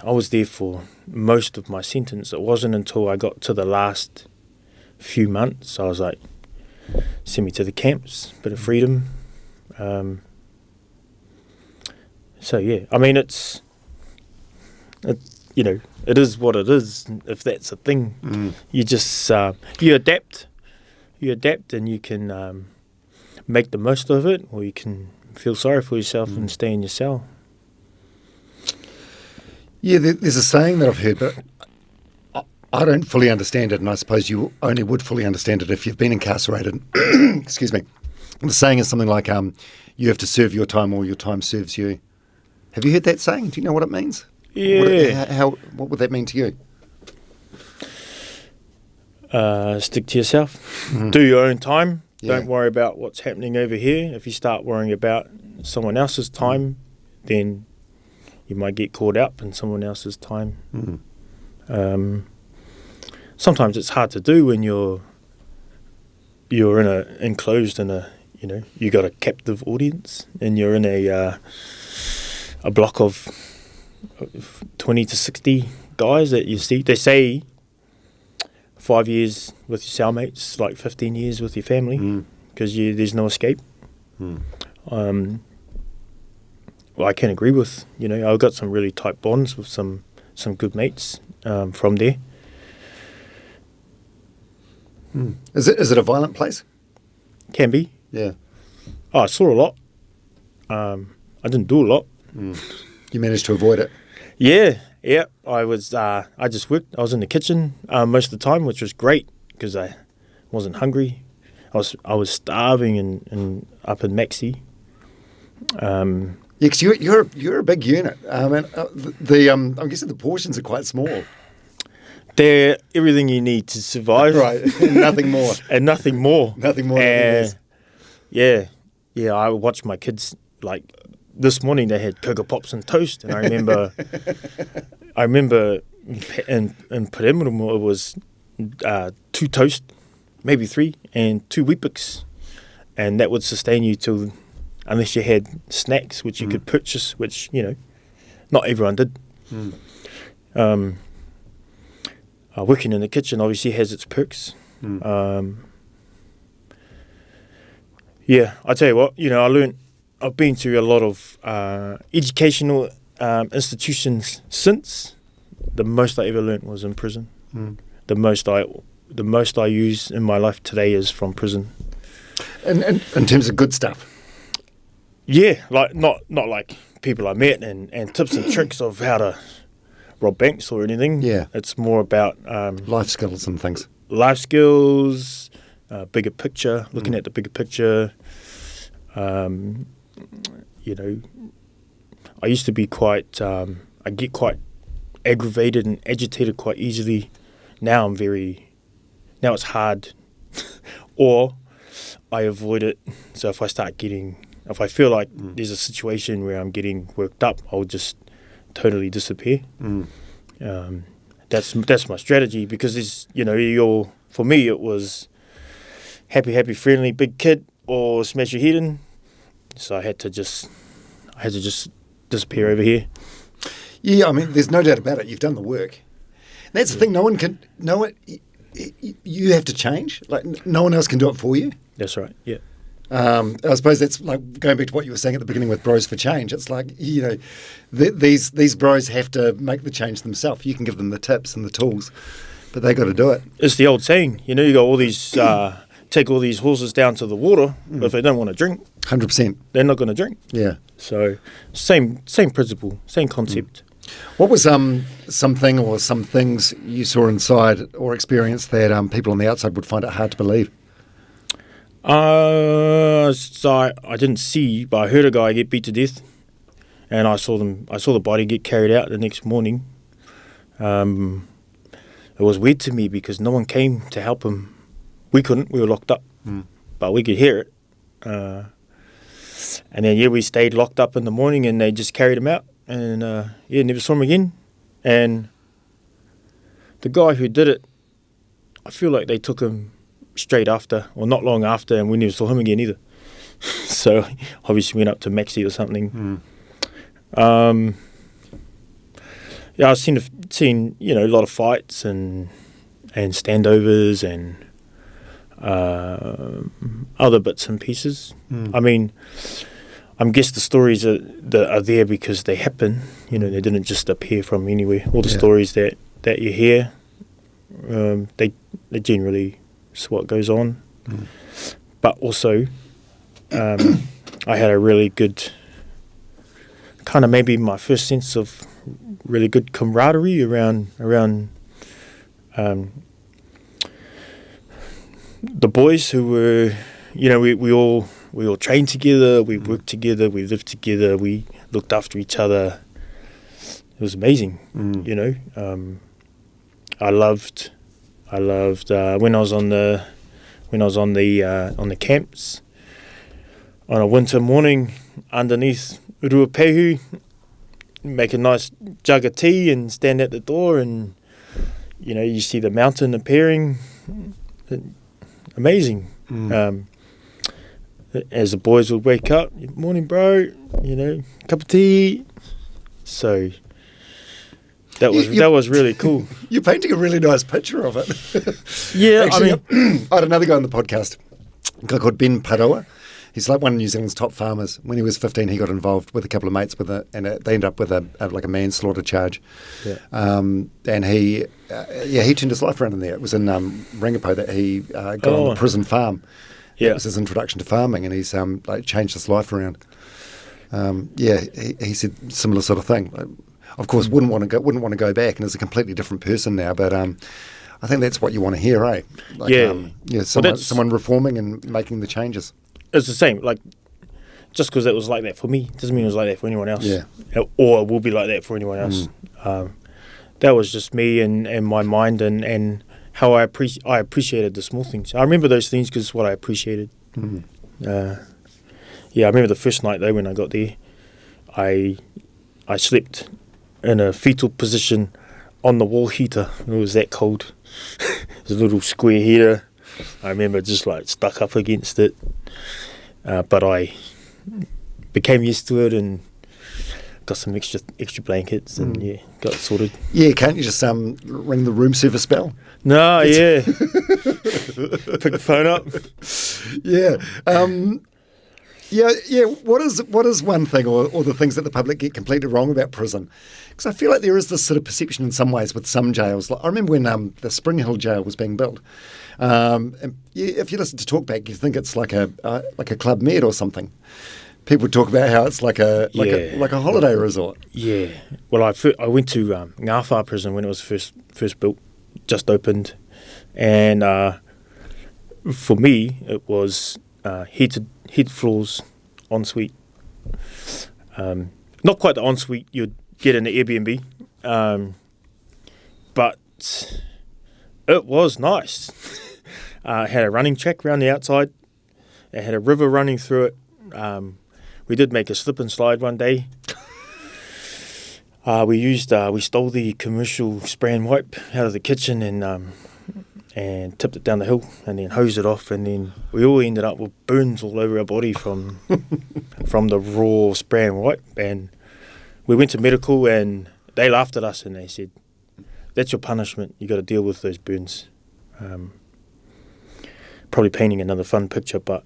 was there for most of my sentence. It wasn't until I got to the last few months, I was like, send me to the camps, bit of freedom. I mean, it is what it is, if that's a thing. You just, you adapt, you adapt and you can make the most of it, or you can feel sorry for yourself and stay in your cell. Yeah, there's a saying that I've heard, but I don't fully understand it, and I suppose you only would fully understand it if you've been incarcerated. Excuse me. The saying is something like, you have to serve your time or your time serves you. Have you heard that saying? Do you know what it means? Yeah. What would that mean to you? Stick to yourself. Do your own time. Yeah. Don't worry about what's happening over here. If you start worrying about someone else's time, then you might get caught up in someone else's time. Sometimes it's hard to do when you're enclosed in a, you got a captive audience and you're in a block of 20 to 60 guys that you see. They say 5 years with your cellmates, like 15 years with your family, because there's no escape. Well, I can agree with, I've got some really tight bonds with some good mates from there. Is it a violent place? Can be. Yeah. Oh, I saw a lot. I didn't do a lot. You managed to avoid it? Yeah. I was just worked. I was in the kitchen most of the time, which was great because I wasn't hungry. I was starving and up in Maxi. Yeah, because you're a big unit. I'm guessing the portions are quite small. They're everything you need to survive. Right, and nothing more. And nothing more. Nothing more. Than yeah. I watched my kids, like, this morning they had Cocoa Pops and toast, and I remember in Palermo it was 2 toast, maybe 3, and 2 Weet-Bix, and that would sustain you till, unless you had snacks which you could purchase, which not everyone did. Working in the kitchen obviously has its perks. I tell you what, I've been through a lot of educational institutions since. The most I ever learnt was in prison. The most I use in my life today is from prison. And in terms of good stuff? Yeah, like not like people I met and tips and tricks of how to rob banks or anything. Yeah. It's more about life skills and things. Life skills, bigger picture, looking at the bigger picture. I used to be quite, I get quite aggravated and agitated quite easily. Now it's hard, or I avoid it. So if I feel like there's a situation where I'm getting worked up, I'll just totally disappear. That's my strategy, because for me it was happy, friendly, big kid, or smash your head in. So I had to just disappear over here. Yeah, I mean, there's no doubt about it. You've done the work. That's the thing. No one can. You have to change. Like, no one else can do it for you. That's right. Yeah. I suppose that's like going back to what you were saying at the beginning with Bros for Change. It's like, these bros have to make the change themselves. You can give them the tips and the tools, but they got to do it. It's the old saying, you got all these, take all these horses down to the water, but if they don't want to drink, 100%, they're not going to drink. Yeah. So same principle, same concept. What was something or some things you saw inside or experienced that people on the outside would find it hard to believe? So I didn't see, but I heard a guy get beat to death, and I saw the body get carried out the next morning. It was weird to me because no one came to help him. We couldn't. We were locked up, but we could hear it. And then we stayed locked up in the morning, and they just carried him out, and never saw him again. And the guy who did it, I feel like they took him straight after, or not long after, and we never saw him again either. So obviously went up to Maxi or something. I've seen a lot of fights and standovers and other bits and pieces. I mean, I guess the stories that are there because they happen. They didn't just appear from anywhere. All the stories that you hear, they generally is what goes on. But also, I had a really good, kind of maybe my first sense of really good camaraderie around the boys who were, we all trained together, we worked together, we lived together, we looked after each other. It was amazing, I loved when I was on the camps on a winter morning underneath Ruapehu, make a nice jug of tea and stand at the door, and you see the mountain appearing. Amazing. As the boys would wake up, morning bro, cup of tea. So that was really cool. You're painting a really nice picture of it. Yeah, actually, I had another guy on the podcast, a guy called Ben Paroa. He's like one of New Zealand's top farmers. When he was 15, he got involved with a couple of mates and they ended up with a manslaughter charge. Yeah. And he turned his life around in there. It was in Rangipo that he got on the prison farm. Yeah. It was his introduction to farming, and he's changed his life around. He said similar sort of thing. Of course, wouldn't want to go back, and is a completely different person now. But I think that's what you want to hear, eh? Someone reforming and making the changes. It's the same. Like, just because it was like that for me doesn't mean it was like that for anyone else. Yeah. Or it will be like that for anyone else. That was just me and my mind and how I appreciated the small things. I remember those things because it's what I appreciated. I remember the first night though when I got there, I slept in a fetal position on the wall heater. It was that cold. It was a little square heater. I remember just stuck up against it, but I became used to it and got some extra blankets and got it sorted. Yeah, can't you just ring the room service bell? No, yeah. Pick the phone up. Yeah. What is one thing or the things that the public get completely wrong about prison? Because I feel like there is this sort of perception in some ways with some jails. Like, I remember when the Spring Hill jail was being built. If you listen to Talkback, you think it's like a Club Med or something. People talk about how it's like a holiday resort. Yeah. Well, I went to Ngāwhā prison when it was first built, just opened, and for me it was heated floors, ensuite. Not quite the ensuite you'd get in the Airbnb, but it was nice. It had a running track around the outside. It had a river running through it. We did make a slip and slide one day. We stole the commercial spray and wipe out of the kitchen and tipped it down the hill and then hosed it off, and then we all ended up with burns all over our body from the raw spray and wipe. And we went to medical and they laughed at us and they said, "That's your punishment. You got to deal with those burns." Probably painting another fun picture, but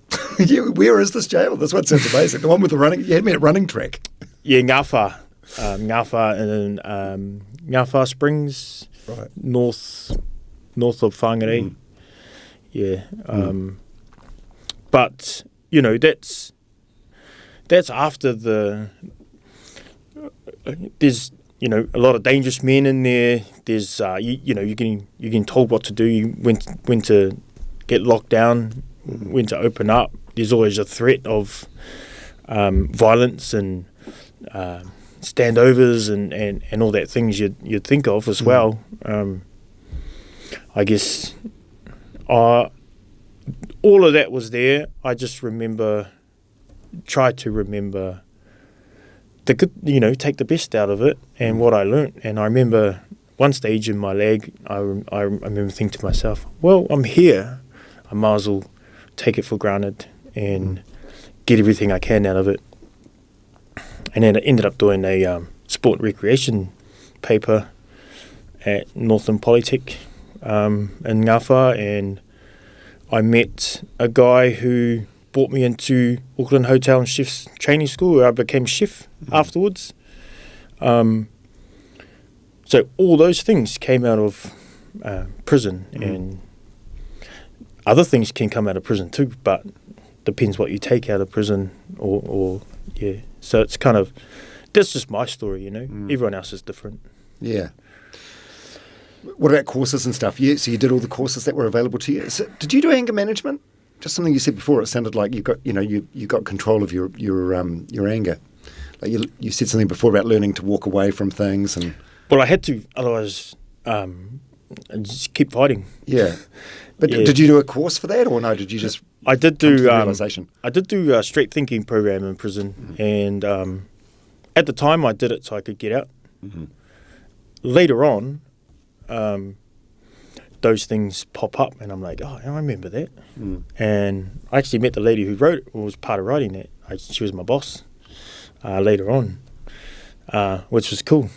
where is this jail? This one sounds amazing. The one with the running. You had me at running track. Yeah, Ngāwhā, and then Ngāwhā Springs, right, north of Whangarei. Yeah, but that's after there's a lot of dangerous men in there. There's you're getting told what to do, when to get locked down, when to open up. There's always a threat of violence and standovers and all that things you'd think of as well. I guess all of that was there. I just try to remember the good, take the best out of it and what I learnt. And I remember one stage in my lag, I remember thinking to myself, well, I'm here. I might as well take it for granted and get everything I can out of it. And then I ended up doing a sport and recreation paper at Northern Polytech in Ngāwhā, and I met a guy who brought me into Auckland Hotel and Chef's Training School, where I became chef afterwards. So all those things came out of prison, and other things can come out of prison too, but depends what you take out of prison or yeah. So it's kind of, that's just my story, you know. Everyone else is different. Yeah. What about courses and stuff? Yeah, so you did all the courses that were available to you. So did you do anger management? Just something you said before. It sounded like you got, you know, you got control of your anger. Like you said something before about learning to walk away from things and. Well, I had to, otherwise, I just keep fighting. Yeah, but did you do a course for that, or no? Did you just? I did do realization. I did do a straight thinking program in prison, and at the time I did it so I could get out. Later on, those things pop up, and I'm like, oh, I remember that. And I actually met the lady who wrote it, or was part of writing it. She was my boss later on, which was cool.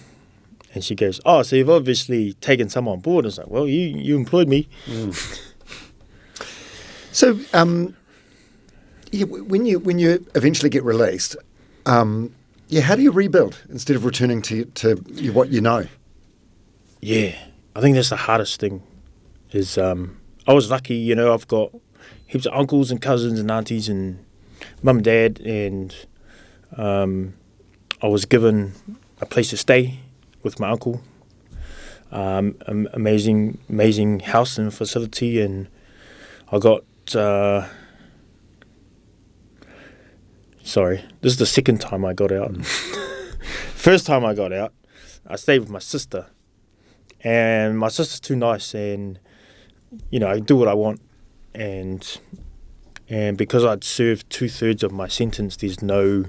And she goes, oh, so you've obviously taken some on board. I was like, well, you employed me. So, when you eventually get released, how do you rebuild instead of returning to what you know? Yeah, I think that's the hardest thing. Is I was lucky, you know. I've got heaps of uncles and cousins and aunties and mum and dad, and I was given a place to stay with my uncle. Amazing house and facility, and I got. Sorry, this is the second time I got out. First time I got out, I stayed with my sister, and my sister's too nice, and you know I do what I want, and because I'd served 2/3 of my sentence, there's no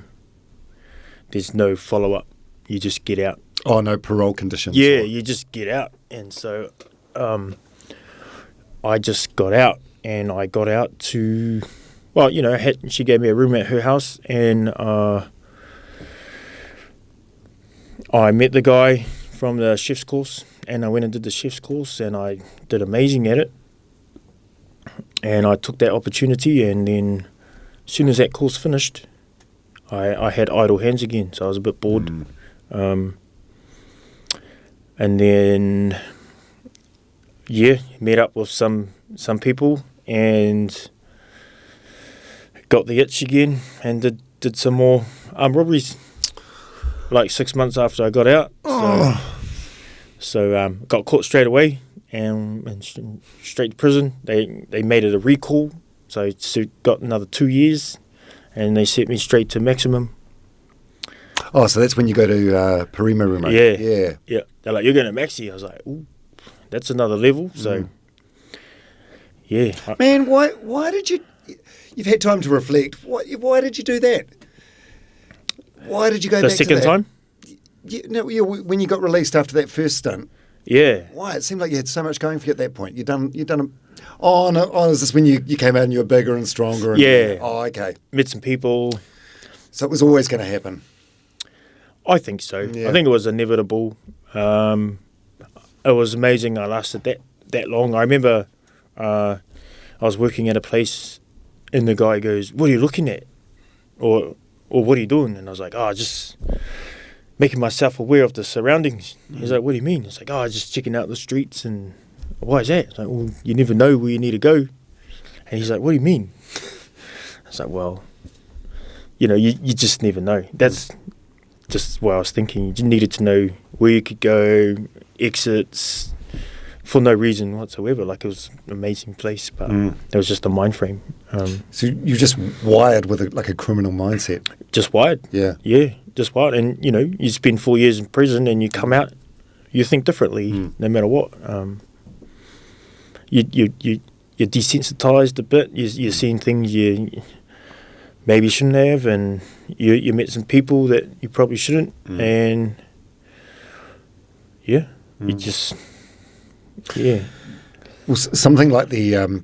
follow up. You just get out. Oh, no parole conditions. Yeah, you just get out, and so I just got out, and I got out to. Well, you know, she gave me a room at her house, and I met the guy from the chef's course, and I went and did the chef's course, and I did amazing at it. And I took that opportunity, and then as soon as that course finished, I had idle hands again, so I was a bit bored. And then, met up with some people, and got the itch again, and did some more robberies, like 6 months after I got out. So got caught straight away, and straight to prison. They made it a recall, so I got another 2 years, and they sent me straight to maximum. Oh, so that's when you go to Parima remote. Yeah. They're like, you're going to maxi. I was like, ooh, that's another level. So, yeah. Man, why did you? You've had time to reflect. Why did you do that? Why did you go back to that? The second time? When you got released after that first stint. Yeah. Why? It seemed like you had so much going for you at that point. You'd done is this when you came out and you were bigger and stronger? Yeah. Oh, okay. Met some people. So it was always going to happen. I think so. Yeah. I think it was inevitable. It was amazing I lasted that long. I remember I was working at a place, and the guy goes, what are you looking at? Or what are you doing? And I was like, just making myself aware of the surroundings. He's like, what do you mean? It's like, just checking out the streets. And why is that? It's like, well, you never know where you need to go. And he's like, what do you mean? I was like, well, you know, you just never know. That's just what I was thinking. You just needed to know where you could go, exits, for no reason whatsoever. Like, it was an amazing place, but it was just a mind frame. So you're just wired with a criminal mindset. Just wired. Yeah, just wired. And you know, you spend 4 years in prison, and you come out, you think differently, no matter what. You're desensitized a bit. You're seeing things you maybe shouldn't have, and you met some people that you probably shouldn't, and you just. Yeah. Well, something like the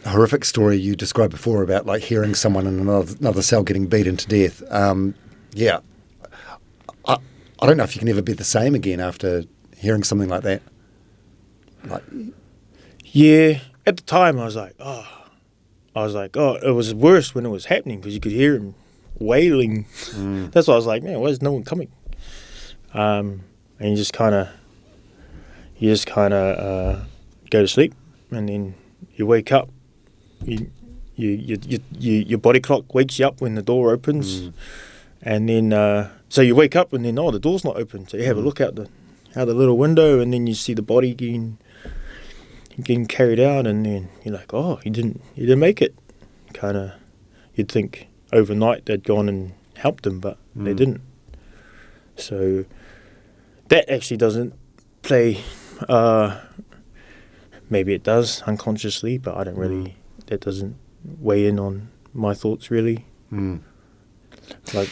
horrific story you described before about like hearing someone in another cell getting beaten to death. I don't know if you can ever be the same again after hearing something like that. Yeah. At the time, I was like, it was worse when it was happening because you could hear him wailing. That's why I was like, man, why is no one coming? And you just kind of go to sleep, and then you wake up, your body clock wakes you up when the door opens, and then so you wake up and then the door's not open, so you have a look out the little window, and then you see the body getting carried out, and then you're like, oh, he didn't make it. Kind of, you'd think overnight they'd gone and helped him, but they didn't. So that actually doesn't play. Maybe it does unconsciously, but I don't really. That doesn't weigh in on my thoughts really. Like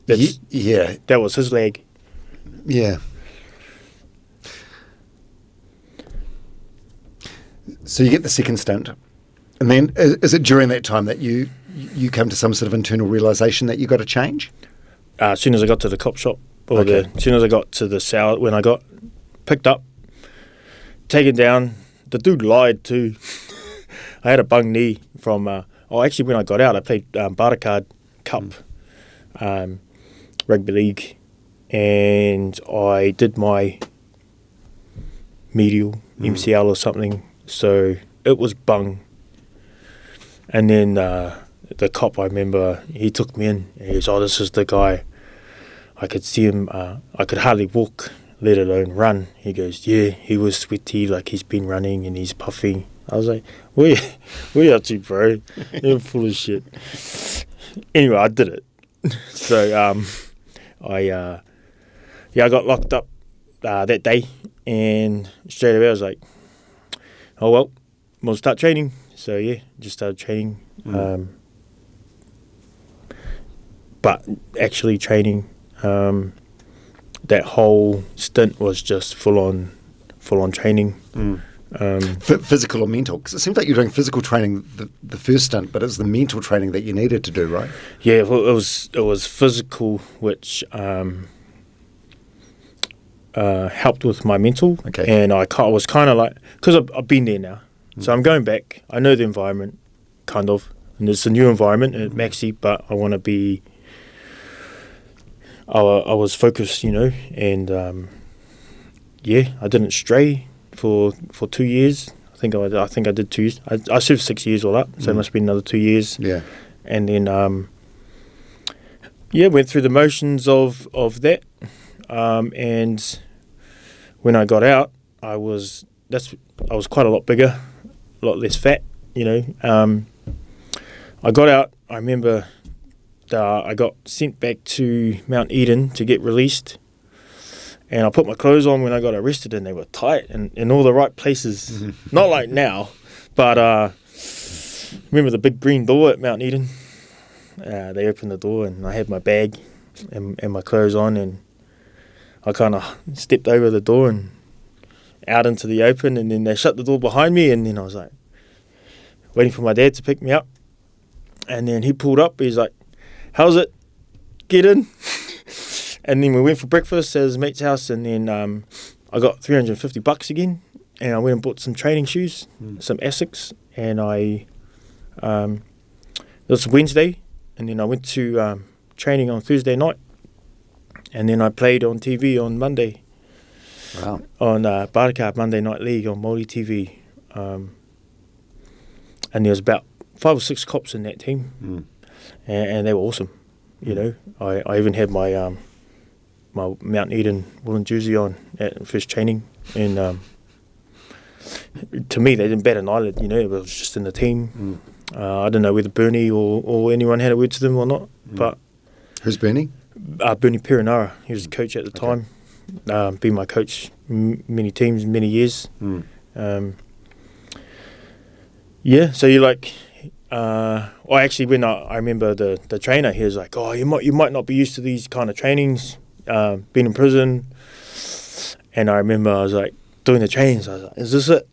that's that was his leg. Yeah. So you get the second stint, and then is it during that time that you come to some sort of internal realisation that you got to change? As soon as I got to the cop shop, or as soon as I got to the cell, when I got picked up, taken down, the dude lied too. I had a bung knee from. Actually, when I got out, I played Baracard Cup, rugby league, and I did my medial MCL or something. So it was bung. And then the cop, I remember, he took me in. And he goes, oh, this is the guy. I could see him. I could hardly walk, let alone run. He goes, yeah, he was sweaty, like he's been running and he's puffing. I was like, where you up to, bro? You're full of shit. Anyway, I did it. So I got locked up that day, and straight away I was like, oh well, we'll start training. So yeah, just started training. But actually training, that whole stint was just full on training. Physical or mental? Because it seems like you're doing physical training the first stint, but it was the mental training that you needed to do, right? Yeah, well, it was physical, which helped with my mental. Okay. And I was kind of like, because I've been there now, so I'm going back. I know the environment, kind of, and it's a new environment at Maxi, but I want to be. I was focused, and I didn't stray for 2 years. I think I did 2 years. I served 6 years all up, so it must be another 2 years. Yeah. And then went through the motions of that. And when I got out, I was quite a lot bigger, a lot less fat. I got out. I remember I got sent back to Mount Eden to get released. And I put my clothes on when I got arrested, and they were tight and in all the right places. Not like now, but remember the big green door at Mount Eden? They opened the door, and I had my bag and my clothes on, and I kind of stepped over the door and out into the open, and then they shut the door behind me, and then I was like waiting for my dad to pick me up. And then he pulled up. He's like, how's it? Get in. And then we went for breakfast at his mate's house, and then I got $350 again, and I went and bought some training shoes, some Asics, and it was Wednesday, and then I went to training on Thursday night, and then I played on TV on Monday. Wow. On Baracard Monday Night League on Māori TV, and there was about 5 or 6 cops in that team, and they were awesome. I even had my my Mount Eden woolen jersey on at first training, and to me they didn't bat an eyelid. It was just in the team. I don't know whether Bernie or anyone had a word to them or not. But who's Bernie? Bernie Perenara. He was the coach at the time. Been my coach many teams, many years. So you're like. Actually, when I remember the trainer, he was like, "Oh, you might not be used to these kind of trainings, being in prison." And I remember I was like doing the trainings. I was like, "Is this it?"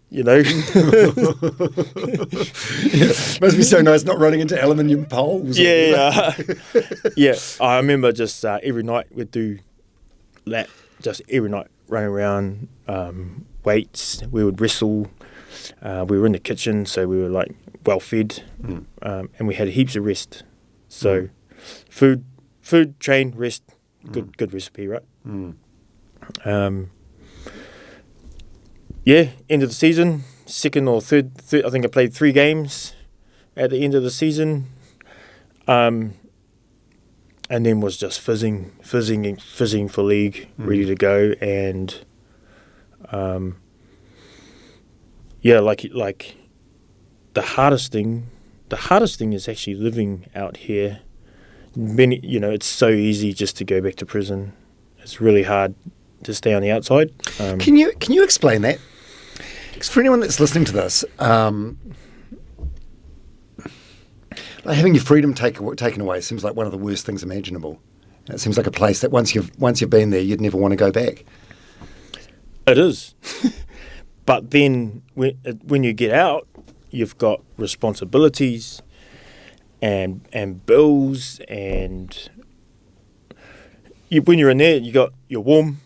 Must be so nice not running into aluminium poles. Yeah. I remember just every night we'd do that. Just every night running around, weights. We would wrestle. We were in the kitchen, so we were like well fed, and we had heaps of rest. So, food, train, rest, good recipe, right? End of the season, second or third, I think I played 3 games at the end of the season. And then was just fizzing for league, ready to go. And like the hardest thing is actually living out here. It's so easy just to go back to prison. It's really hard to stay on the outside. Can you explain that? Because for anyone that's listening to this, like having your freedom taken away seems like one of the worst things imaginable. It seems like a place that once you've been there, you'd never want to go back. It is. But then when you get out, you've got responsibilities and bills, and when you're in there, you're warm,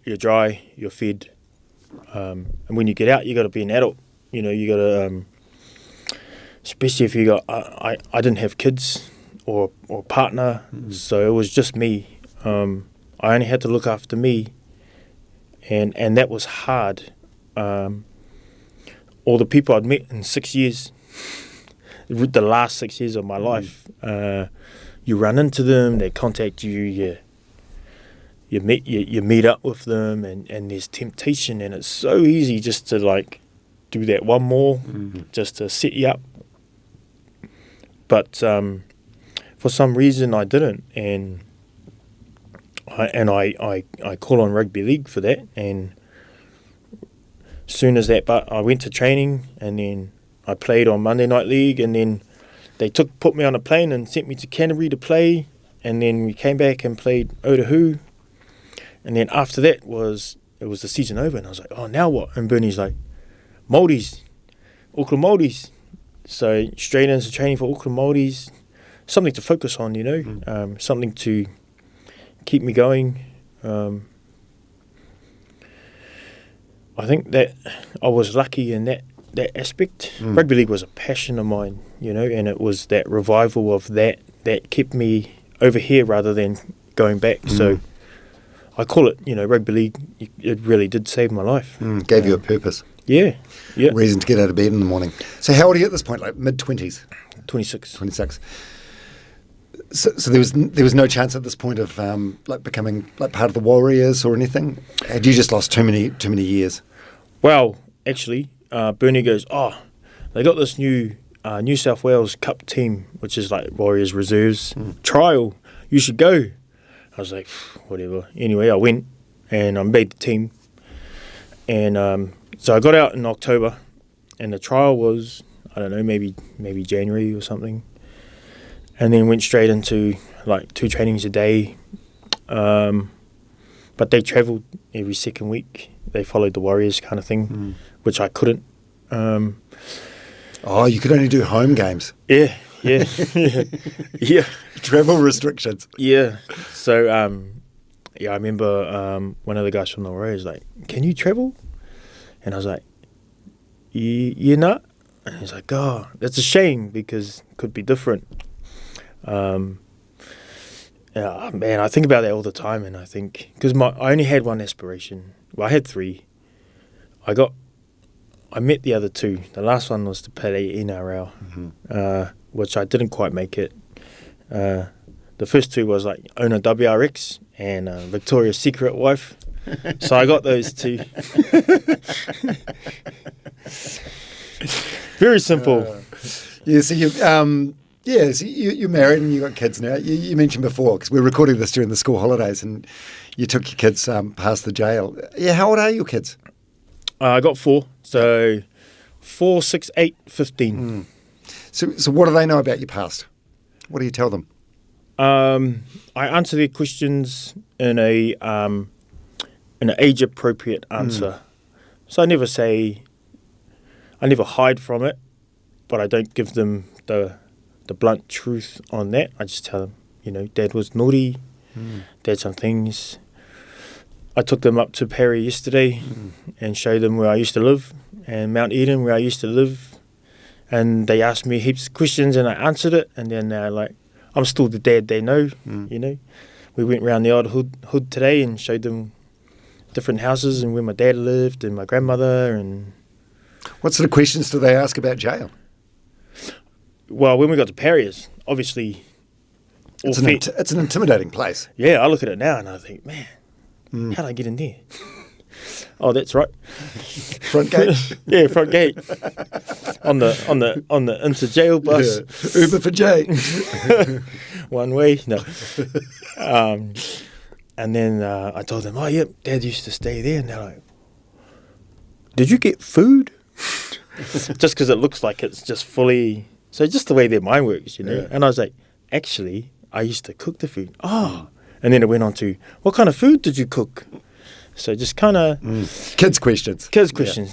you're dry, you're fed, and when you get out, you got to be an adult. You got to, especially if you got. I didn't have kids or partner, so it was just me. I only had to look after me, and that was hard. All the people I'd met in 6 years, the last 6 years of my life, you run into them, they contact you, you meet up with them, and there's temptation, and it's so easy just to like do that one more, just to set you up. But for some reason I didn't, and I call on rugby league for that, and soon as that, but I went to training, and then I played on Monday Night League, and then they put me on a plane and sent me to Camaraderie to play, and then we came back and played Otahu, and then after that it was the season over, and I was like, oh, now what? And Bernie's like, Māoris, Auckland Māoris. So straight into training for Auckland Māoris, something to focus on, something to keep me going. I think that I was lucky in that aspect. Rugby league was a passion of mine, and it was that revival of that kept me over here rather than going back. So I call it, rugby league, it really did save my life. Gave you a purpose. Yeah. Reason to get out of bed in the morning. So how old are you at this point, like mid-20s? 26. 26. So there was no chance at this point of like becoming like part of the Warriors or anything? Had you just lost too many years? Well, actually, Bernie goes, oh, they got this new New South Wales Cup team, which is like Warriors reserves trial. You should go. I was like, whatever. Anyway, I went and I made the team, and so I got out in October, and the trial was, I don't know, maybe January or something. And then went straight into like 2 trainings a day. But they travelled every second week. They followed the Warriors kind of thing, which I couldn't. You could only do home games. Yeah. Travel restrictions. Yeah. So, I remember one of the guys from the Warriors like, can you travel? And I was like, you're not? And he's like, oh, that's a shame because it could be different. Man, I think about that all the time, and I think because I only had one aspiration. Well, I had 3. I met the other 2. The last one was to play NRL, which I didn't quite make it. The first 2 was like own a WRX and Victoria's Secret wife. So I got those 2. Very simple. So you're married and you got kids now. You mentioned before, because we're recording this during the school holidays, and you took your kids past the jail. Yeah, how old are your kids? I got 4. So 4, 6, 8, 15. So what do they know about your past? What do you tell them? I answer their questions in an age-appropriate answer. So I never hide from it, but I don't give them the blunt truth on that. I just tell them, Dad was naughty, Dad some things. I took them up to Perry yesterday and showed them where I used to live, and Mount Eden where I used to live, and they asked me heaps of questions and I answered it, and then they're like, I'm still the dad they know, We went around the old hood today and showed them different houses and where my dad lived and my grandmother, and What sort of questions do they ask about jail? Well, when we got to Parias, obviously, It's an intimidating place. yeah, I look at it now and I think, man, how did I get in there? Oh, that's right. Front gate. Yeah, front gate. on the into jail bus. Yeah. Uber for Jay. One way. No. And then I told them, oh, yep, Dad used to stay there. And they're like, did you get food? Just because it looks like it's just fully... So just the way their mind works, you know. Yeah. And I was like, actually, I used to cook the food. Oh. And then it went on to, what kind of food did you cook? So just kind of... Kids' questions.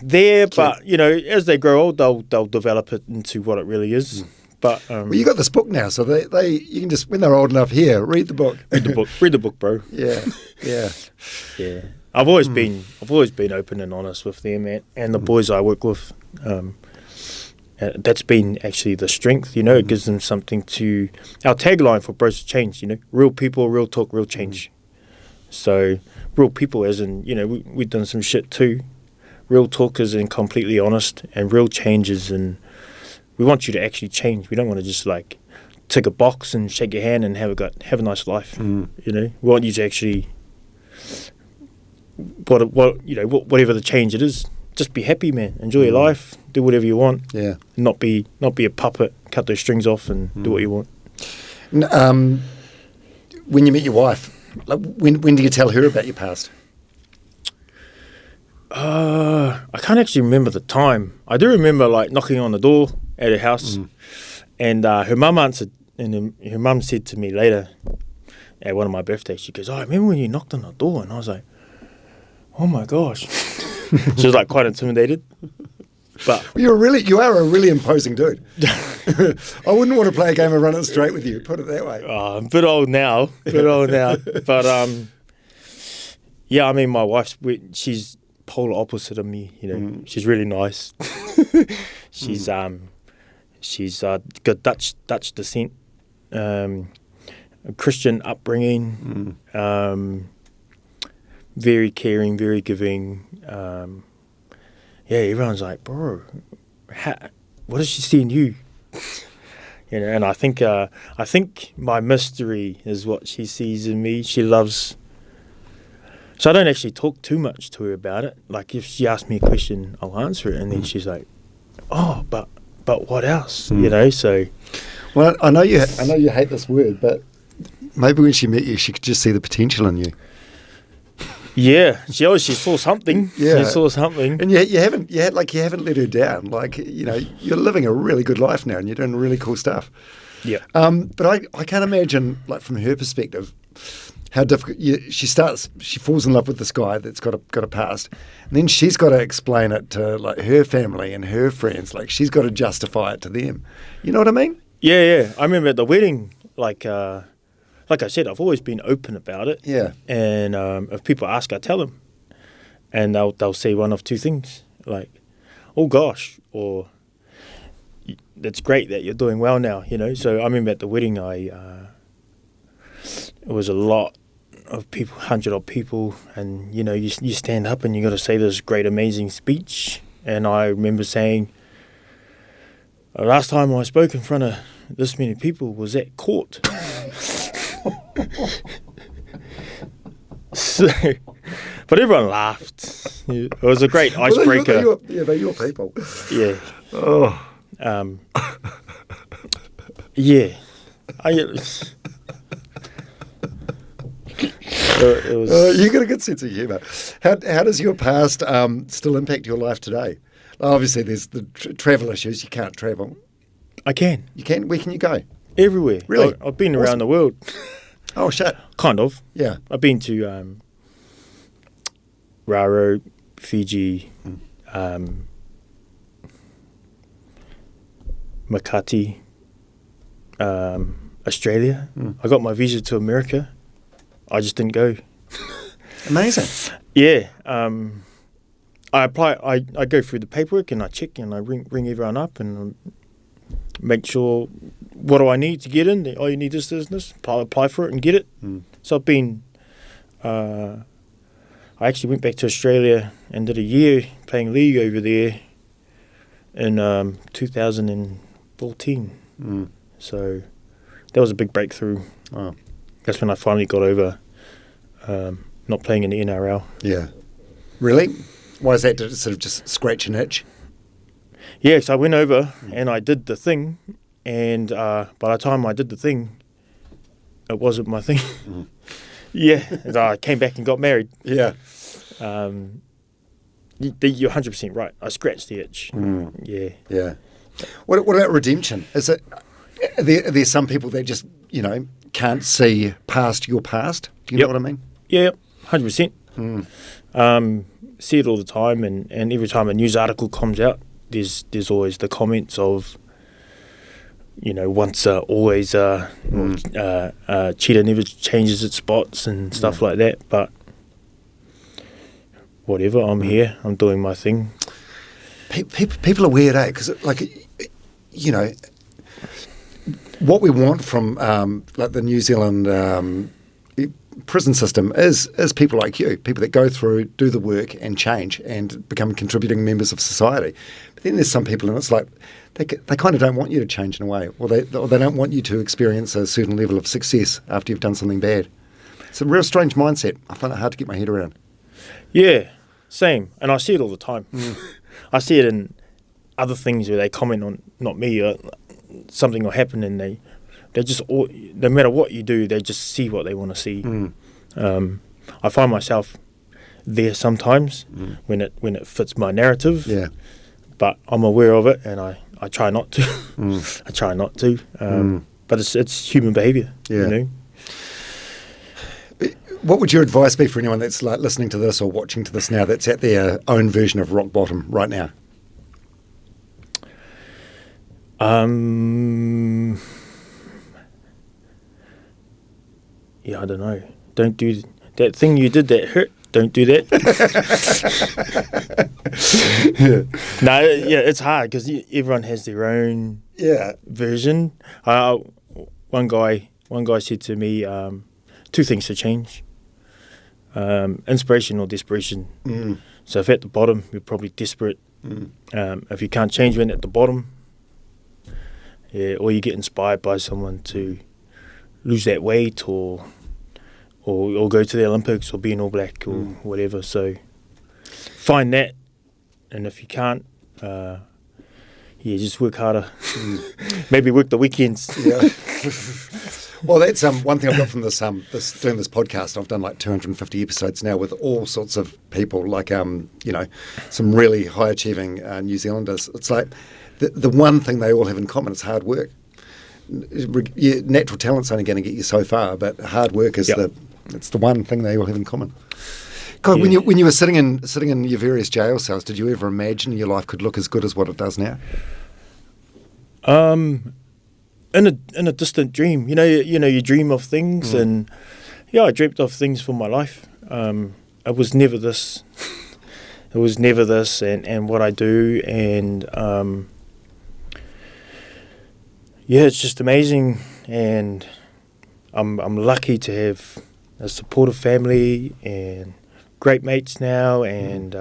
There, but, you know, as they grow old, they'll develop it into what it really is. But Well, you got this book now, so they you can just, when they're old enough, here, read the book. read the book, bro. Yeah. Yeah. I've always been open and honest with them and the boys I work with. That's been actually the strength, you know. It gives them something to... Our tagline for Bros to Change, you know, real people, real talk, real change. So real people as in, you know, we've done some shit too. Real talk is in completely honest, and real change is in... We want you to actually change. We don't want to just like tick a box and shake your hand and have a nice life. You know, we want you to actually... whatever the change it is, just be happy, man. Enjoy your life. Do whatever you want. Yeah. Not be a puppet. Cut those strings off and do what you want. When you met your wife, like, when do you tell her about your past? I can't actually remember the time. I do remember like knocking on the door at her house, and her mum answered, and her mum said to me later at one of my birthdays, she goes, "Oh, I remember when you knocked on the door," and I was like, "Oh my gosh." She was like quite intimidated. But You are a really imposing dude. I wouldn't want to play a game of run it straight with you, put it that way. I'm a bit old now. But yeah, I mean, my she's polar opposite of me. You know, she's really nice. She's got Dutch descent, a Christian upbringing, very caring, very giving. Yeah, everyone's like, bro, what does she see in you? You know, and I think my mystery is what she sees in me. She loves. So I don't actually talk too much to her about it. Like if she asks me a question, I'll answer it, and then she's like, "Oh, but what else?" You know. So, well, I know you hate this word, but maybe when she met you, she could just see the potential in you. Yeah, she saw something. Yeah. She saw something. And you haven't let her down. Like, you know, you're living a really good life now, and you're doing really cool stuff. Yeah. But I can't imagine, like from her perspective, how difficult. She falls in love with this guy that's got a past, and then she's got to explain it to like her family and her friends. Like she's got to justify it to them. You know what I mean? Yeah. I remember at the wedding, like I said, I've always been open about it. Yeah. And if people ask, I tell them, and they'll say one of two things, like, "Oh gosh," or "That's great that you're doing well now." You know. So I remember at the wedding, it was a lot of people, 100 odd people, and you know, you stand up and you got to say this great, amazing speech. And I remember saying, "The last time I spoke in front of this many people was at court." So, but everyone laughed. It was a great icebreaker. They're your people. Yeah. Oh. Yeah. It was. You got a good sense of humour. How does your past still impact your life today? Obviously, there's the travel issues. You can't travel. I can. You can. Where can you go? Everywhere. Really? I've been around the world. Oh, shit. Kind of. Yeah. I've been to Raro, Fiji, Makati, Australia. I got my visa to America. I just didn't go. Amazing. Yeah. I apply. I go through the paperwork and I check and I ring everyone up and make sure, what do I need to get in? Oh, you need this. Apply for it and get it. So I've been. I actually went back to Australia and did a year playing league over there, in 2014. Mm. So that was a big breakthrough. Oh. That's when I finally got over not playing in the NRL. Yeah. Really? Why is that? Did it sort of just scratch an itch? Yeah, so I went over and I did the thing, and by the time I did the thing, it wasn't my thing. Mm. Yeah, and I came back and got married. Yeah. You're 100% right. I scratched the itch. Mm. Yeah. Yeah. What about redemption? Is it? Are there some people that just can't see past your past? Do you know what I mean? Yeah, 100%. Mm. See it all the time, and every time a news article comes out, there's always the comments of, once always cheetah never changes its spots and stuff like that. But whatever, I'm here, I'm doing my thing. People are weird, because what we want from the New Zealand prison system is people like you, people that go through, do the work and change and become contributing members of society. But then there's some people, and it's like they kind of don't want you to change in a way, or they don't want you to experience a certain level of success after you've done something bad. It's a real strange mindset. I find it hard to get my head around. Yeah, same. And I see it all the time. I see it in other things where they comment on, not me, something will happen, and they just, no matter what you do, they just see what they want to see. I find myself there sometimes when it fits my narrative. Yeah. But I'm aware of it, and I try not to. I try not to. But it's human behaviour. Yeah. What would your advice be for anyone that's like listening to this or watching to this now that's at their own version of rock bottom right now? Yeah, I don't know. Don't do that thing you did that hurt. Don't do that. No, it's hard because everyone has their own version. One guy said to me, two things to change: inspiration or desperation. So if at the bottom, you're probably desperate. If you can't change when at the bottom, or you get inspired by someone to lose that weight or go to the Olympics or be an All Black or whatever. So find that, and if you can't, just work harder. Maybe work the weekends. Yeah. Well, that's one thing I've got from this doing this podcast. I've done like 250 episodes now with all sorts of people, like some really high achieving New Zealanders. It's like the one thing they all have in common is hard work. Natural talent's only going to get you so far, but hard work is it's the one thing they all have in common. God, when you were sitting in your various jail cells, did you ever imagine your life could look as good as what it does now? In a distant dream, you dream of things, and I dreamt of things for my life. It was never this. It was never this, and what I do, and it's just amazing, and I'm lucky to have a supportive family and great mates now, and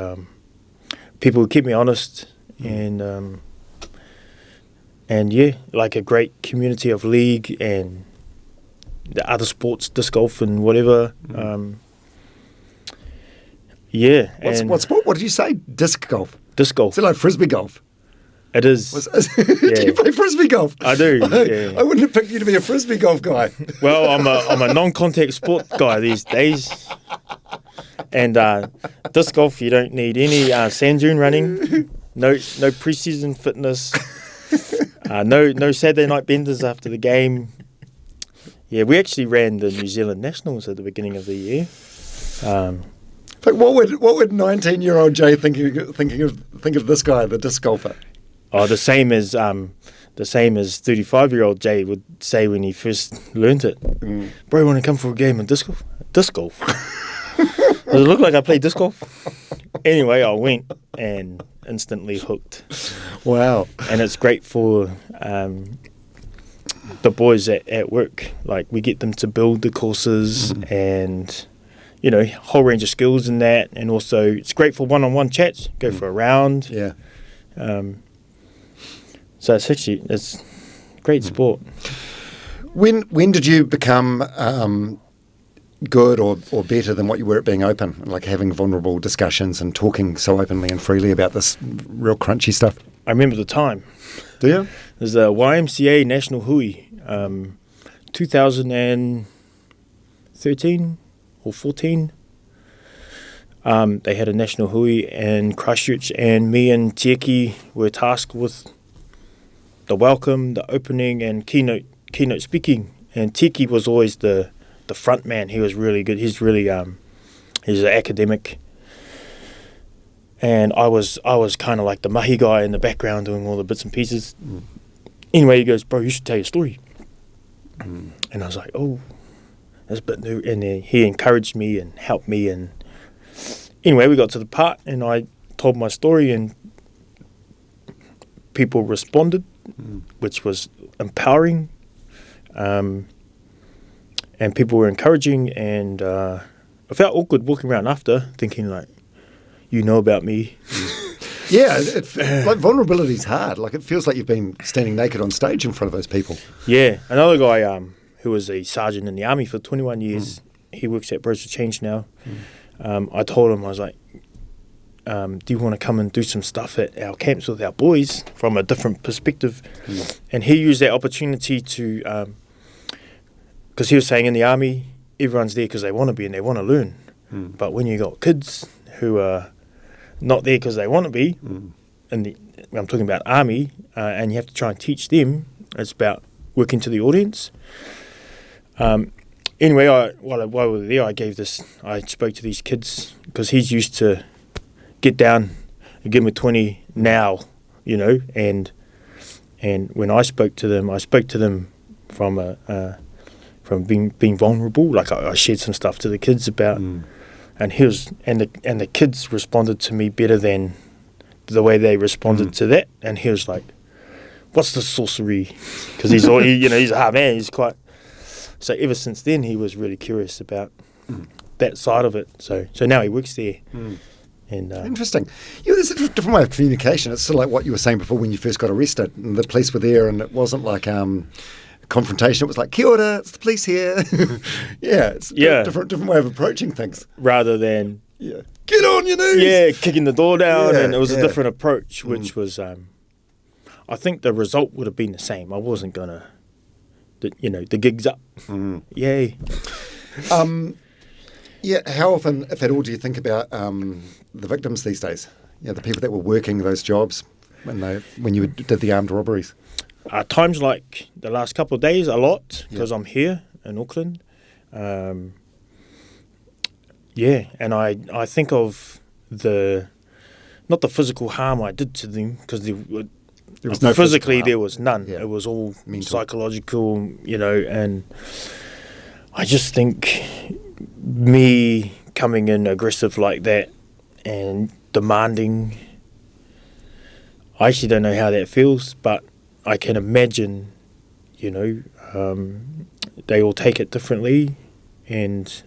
people who keep me honest, and like a great community of league and the other sports, disc golf and whatever. What sport? What did you say? Disc golf. Disc golf. Is it like frisbee golf? It is. Do you play frisbee golf? I do. I wouldn't have picked you to be a frisbee golf guy. Well, I'm a non-contact sport guy these days, and disc golf, you don't need any sand dune running, no pre-season fitness, no Saturday night benders after the game. Yeah, we actually ran the New Zealand Nationals at the beginning of the year. But what would 19-year-old Jay think of this guy, the disc golfer? Oh, the same as 35-year-old Jay would say when he first learnt it. Bro, want to come for a game of disc golf? Disc golf? Does it look like I play disc golf? Anyway, I went and instantly hooked. Wow. And it's great for the boys at work. Like, we get them to build the courses and, whole range of skills in that. And also, it's great for one-on-one chats. Go for a round. Yeah. So it's great sport. When did you become good or better than what you were at being open, like having vulnerable discussions and talking so openly and freely about this real crunchy stuff? I remember the time. Do you? There's a YMCA National Hui, 2013 or 14. They had a National Hui in Christchurch, and me and Tieki were tasked with the welcome, the opening, and keynote speaking. And Tieki was always the front man. He was really good. He's really he's an academic, and I was kind of like the mahi guy in the background doing all the bits and pieces. Anyway, he goes, "Bro, you should tell your story." And I was like, "Oh, that's a bit new." And he encouraged me and helped me. And anyway, we got to the part, and I told my story, and people responded, which was empowering. And people were encouraging, and I felt awkward walking around after, thinking like, you know about me. Yeah, like vulnerability's hard. Like it feels like you've been standing naked on stage in front of those people. Yeah, another guy who was a sergeant in the army for 21 years, he works at Bros for Change now. I told him, I was like, do you want to come and do some stuff at our camps with our boys from a different perspective? And he used that opportunity to... because he was saying in the army, everyone's there because they want to be and they want to learn. But when you got kids who are not there because they want to be, and I'm talking about army, and you have to try and teach them, it's about working to the audience. Anyway, while we were there, I spoke to these kids because he's used to get down and give me 20 now, and when I spoke to them from from being vulnerable. Like I shared some stuff to the kids about, and the kids responded to me better than the way they responded to that. And he was like, "What's the sorcery?" Because he's a hard man. He's quite. So ever since then, he was really curious about that side of it. So now he works there. And interesting. There's a different way of communication. It's sort of like what you were saying before when you first got arrested, and the police were there, and it wasn't like confrontation. It was like, "Kia ora, it's the police here." It's a different way of approaching things. Rather than get on your knees. Yeah, kicking the door down, and it was a different approach, which was, I think the result would have been the same. I wasn't gonna, the gig's up. Yay. How often, if at all, do you think about the victims these days? The people that were working those jobs when you did the armed robberies? Times like the last couple of days, a lot, because I'm here in Auckland. And I think of not the physical harm I did to them, because there was no physically, there was none. It was all mental. Psychological, and I just think me coming in aggressive like that and demanding, I actually don't know how that feels, but I can imagine, they all take it differently, and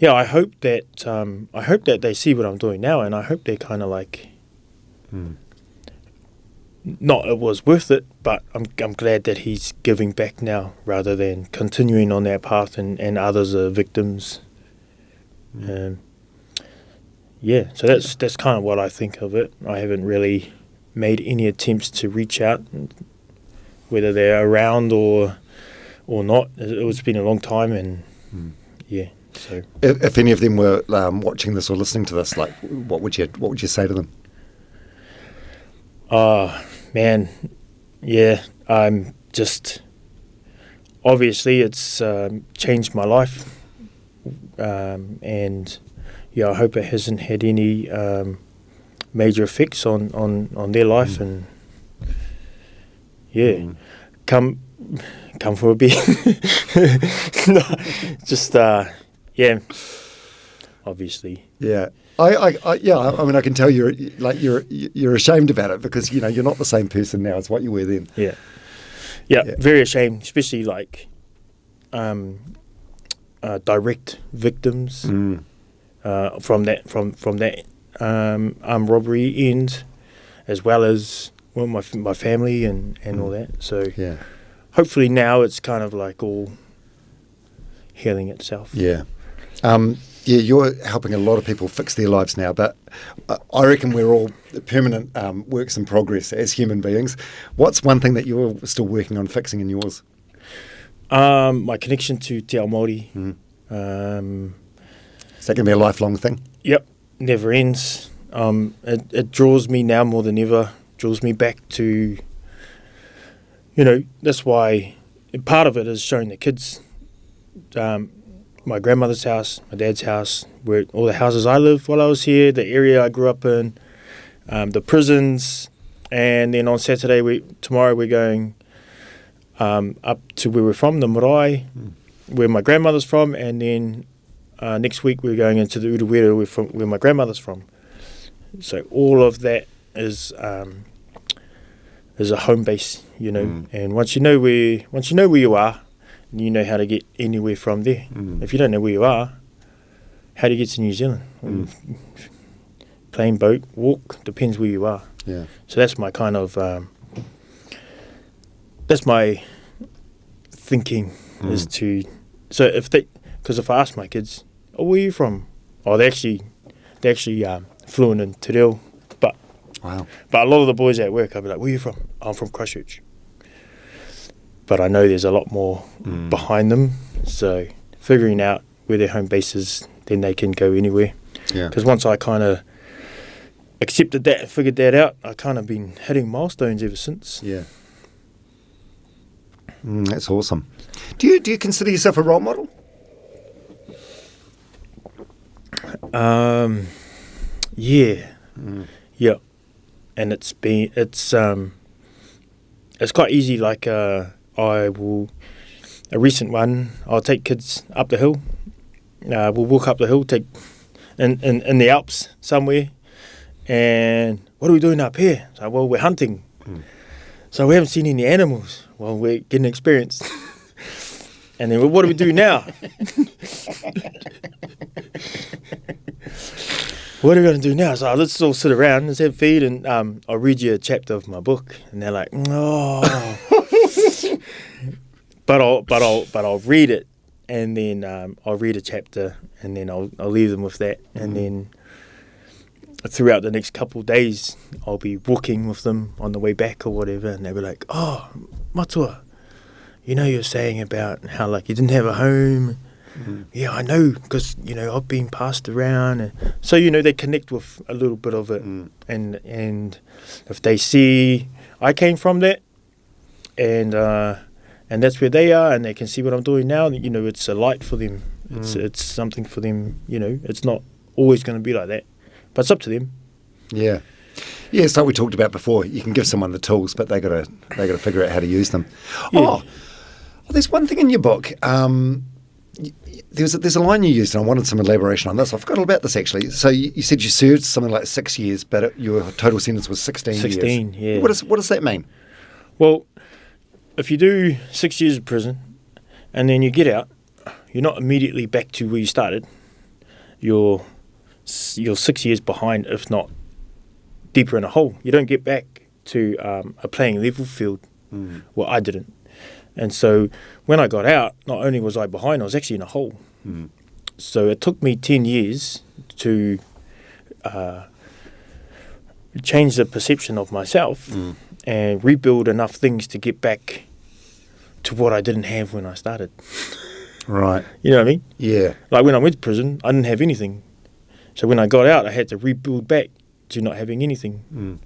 I hope that they see what I'm doing now, and I hope they're kind of like, not it was worth it, but I'm glad that he's giving back now rather than continuing on that path, and others are victims. So that's kind of what I think of it. I haven't really made any attempts to reach out, whether they're around or not. It's been a long time, and so if any of them were watching this or listening to this, like, what would you say to them? Man, I'm just, obviously it's changed my life, and I hope it hasn't had any major effects on their life, and come for a beer. No, just obviously. I mean, I can tell you're ashamed about it, because you're not the same person now as what you were then. Very ashamed, especially like direct victims from that armed robbery end, as well as my family and all that. So Yeah. hopefully now it's kind of like all healing itself. Yeah. You're helping a lot of people fix their lives now, but I reckon we're all permanent works in progress as human beings. What's one thing that you're still working on fixing in yours? My connection to Te Ao Māori. Is that going to be a lifelong thing? Yep, never ends. It draws me now more than ever, draws me back to, that's why part of it is showing the kids my grandmother's house, my dad's house, where all the houses I lived while I was here, the area I grew up in, the prisons, and then on tomorrow we're going up to where we're from, the marae, where my grandmother's from, and then next week we're going into the Urewera where my grandmother's from. So all of that is a home base, and once you know where you are, you know how to get anywhere from there. If you don't know where you are, how do you get to New Zealand? Plane, boat, walk, depends where you are. Yeah. So that's my kind of that's my thinking is to. So if I ask my kids, "Oh, where are you from?" Oh, they actually fluent in Te Reo, but Wow. But a lot of the boys at work, I'll be like, "Where are you from?" "I'm from Christchurch." But I know there's a lot more behind them. So figuring out where their home base is, then they can go anywhere. Yeah. Because once I kind of accepted that, figured that out, I kind of been hitting milestones ever since. Yeah. That's awesome. Do you consider yourself a role model? Yeah. Yeah. And it's quite easy. Like a recent one, I'll take kids up the hill. We'll walk up the hill, in the Alps somewhere. And what are we doing up here? So, well, we're hunting. So we haven't seen any animals. Well, we're getting experience. And then, well, what do we do now? What are we going to do now? So let's all sit around, let's have feed, and I'll read you a chapter of my book. And they're like, oh. But I'll read it, and then I'll read a chapter, and then I'll leave them with that. And then throughout the next couple of days, I'll be walking with them on the way back or whatever, and they'll be like, oh, Matua, you're saying about how, like, you didn't have a home. Yeah, I know, because, I've been passed around. And so, they connect with a little bit of it. And if they see I came from that, and that's where they are, and they can see what I'm doing now, it's a light for them. It's something for them, It's not always going to be like that. But it's up to them. Yeah. Yeah, it's like we talked about before. You can give someone the tools, but they got to figure out how to use them. Yeah. Oh, there's one thing in your book. There's a line you used, and I wanted some elaboration on this. I forgot all about this, actually. So you said you served something like 6 years, but your total sentence was 16 years. 16, yeah. What does that mean? Well, if you do 6 years of prison and then you get out, you're not immediately back to where you started. You're 6 years behind, if not deeper in a hole. You don't get back to a playing level field. Well, I didn't. And so when I got out, not only was I behind, I was actually in a hole. So it took me 10 years to change the perception of myself and rebuild enough things to get back to what I didn't have when I started. Right. You know what I mean? Yeah. Like when I went to prison, I didn't have anything. So when I got out, I had to rebuild back to not having anything.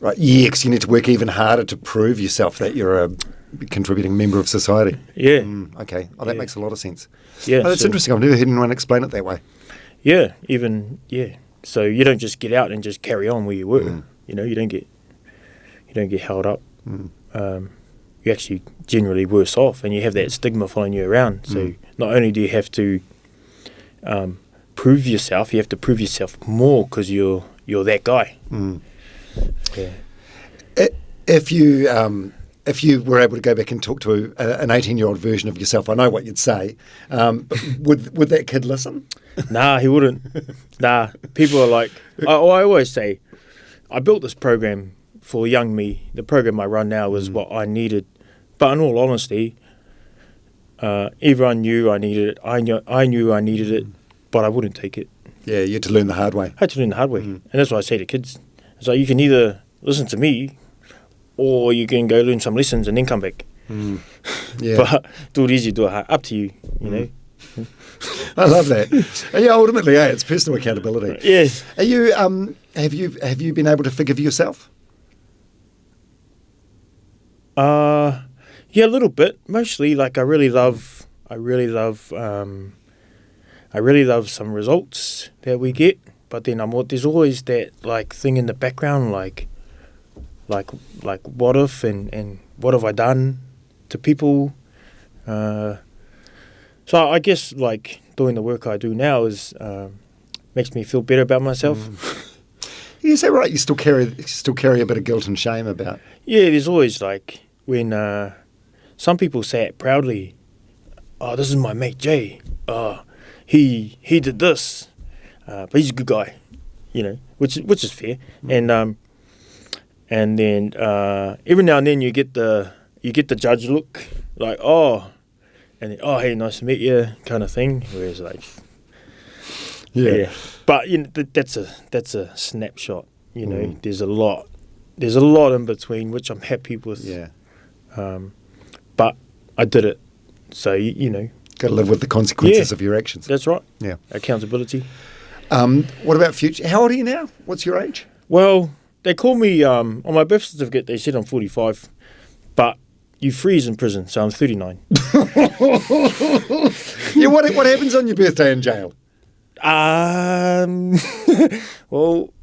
Right. Yeah, because you need to work even harder to prove yourself that you're a contributing member of society. Yeah. Okay. Oh, that makes a lot of sense. Yeah. Oh, that's interesting. I've never heard anyone explain it that way. Yeah. So you don't just get out and just carry on where you were. You don't get held up. You're actually generally worse off, and you have that stigma following you around. So not only do you have to prove yourself, you have to prove yourself more because you're that guy. Yeah. If you were able to go back and talk to an 18-year-old version of yourself, I know what you'd say. But would that kid listen? Nah, he wouldn't. Nah, people are like, I always say, I built this program for young me. The program I run now is what I needed. But in all honesty, everyone knew I needed it. I knew I needed it, but I wouldn't take it. Yeah, you had to learn the hard way. I had to learn the hard way. And that's what I say to kids. It's like, you can either listen to me or you can go learn some lessons and then come back. Yeah. But do it easy, do it hard. Up to you, you know. I love that. Yeah, ultimately, it's personal accountability. Yeah. Are you have you been able to forgive yourself? Yeah, a little bit. Mostly, like I really love some results that we get. But then there's always that like thing in the background, like what if and what have I done to people? So I guess like doing the work I do now is makes me feel better about myself. Is that right? You still carry a bit of guilt and shame about? Yeah, there's always like when some people say it proudly. Oh, this is my mate Jay. He did this, but he's a good guy, you know, which is fair. And then every now and then you get the judge look, like and then, hey, nice to meet you, kind of thing. Whereas like, yeah. But you know, that's a snapshot. You know, there's a lot in between which I'm happy with. Yeah. But I did it, so you know. Got to live with the consequences of your actions. That's right. Yeah. Accountability. What about future? How old are you now? What's your age? Well, they call me on my birth certificate. They said I'm 45, but you freeze in prison, so I'm 39. Yeah. What happens on your birthday in jail? Well,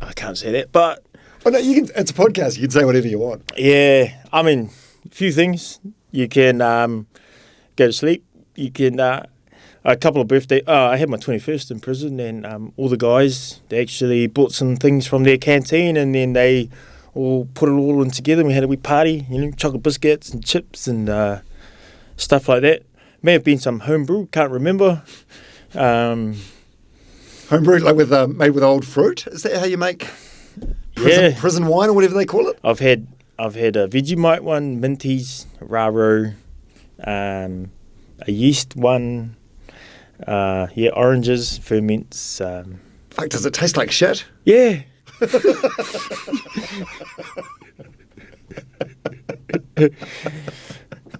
I can't say that, but no, you can. It's a podcast. You can say whatever you want. Yeah, I mean, a few things. You can go to sleep. You can a couple of birthday. I had my 21st in prison, and all the guys, they actually bought some things from their canteen, and then they all put it all in together. And we had a wee party, you know, chocolate biscuits and chips and stuff like that. May have been some homebrew, can't remember. Homebrew, like made with old fruit. Is that how you make prison wine or whatever they call it? I've had a Vegemite one, Minties, Raro, a yeast one, oranges, ferments. Fuck, does it taste like shit? Yeah.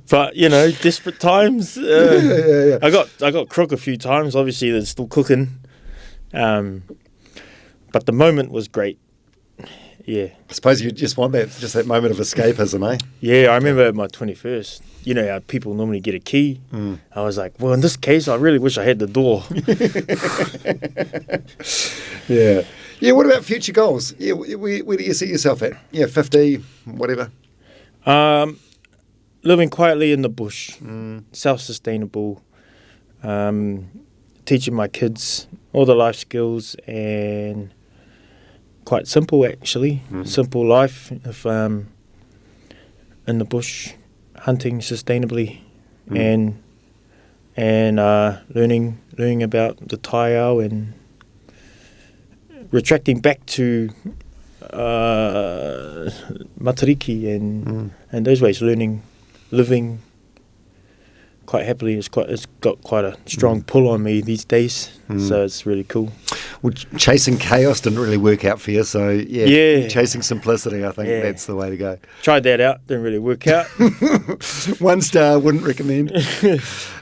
But you know, desperate times. Yeah. I got crook a few times. Obviously, they're still cooking. But the moment was great. Yeah. I suppose you just want that moment of escapism, eh? Yeah, I remember my 21st. You know how people normally get a key. I was like, well, in this case, I really wish I had the door. Yeah. Yeah, what about future goals? Yeah, where do you see yourself at? Yeah, 50, whatever. Living quietly in the bush, self-sustainable, teaching my kids all the life skills, and quite simple actually. Simple life if in the bush, hunting sustainably, and learning about the taiao and retracting back to matariki and those ways, living quite happily. It's got quite a strong pull on me these days, so it's really cool. Well, chasing chaos didn't really work out for you, so chasing simplicity, I think that's the way to go. Tried that out, didn't really work out. 1 star, wouldn't recommend. If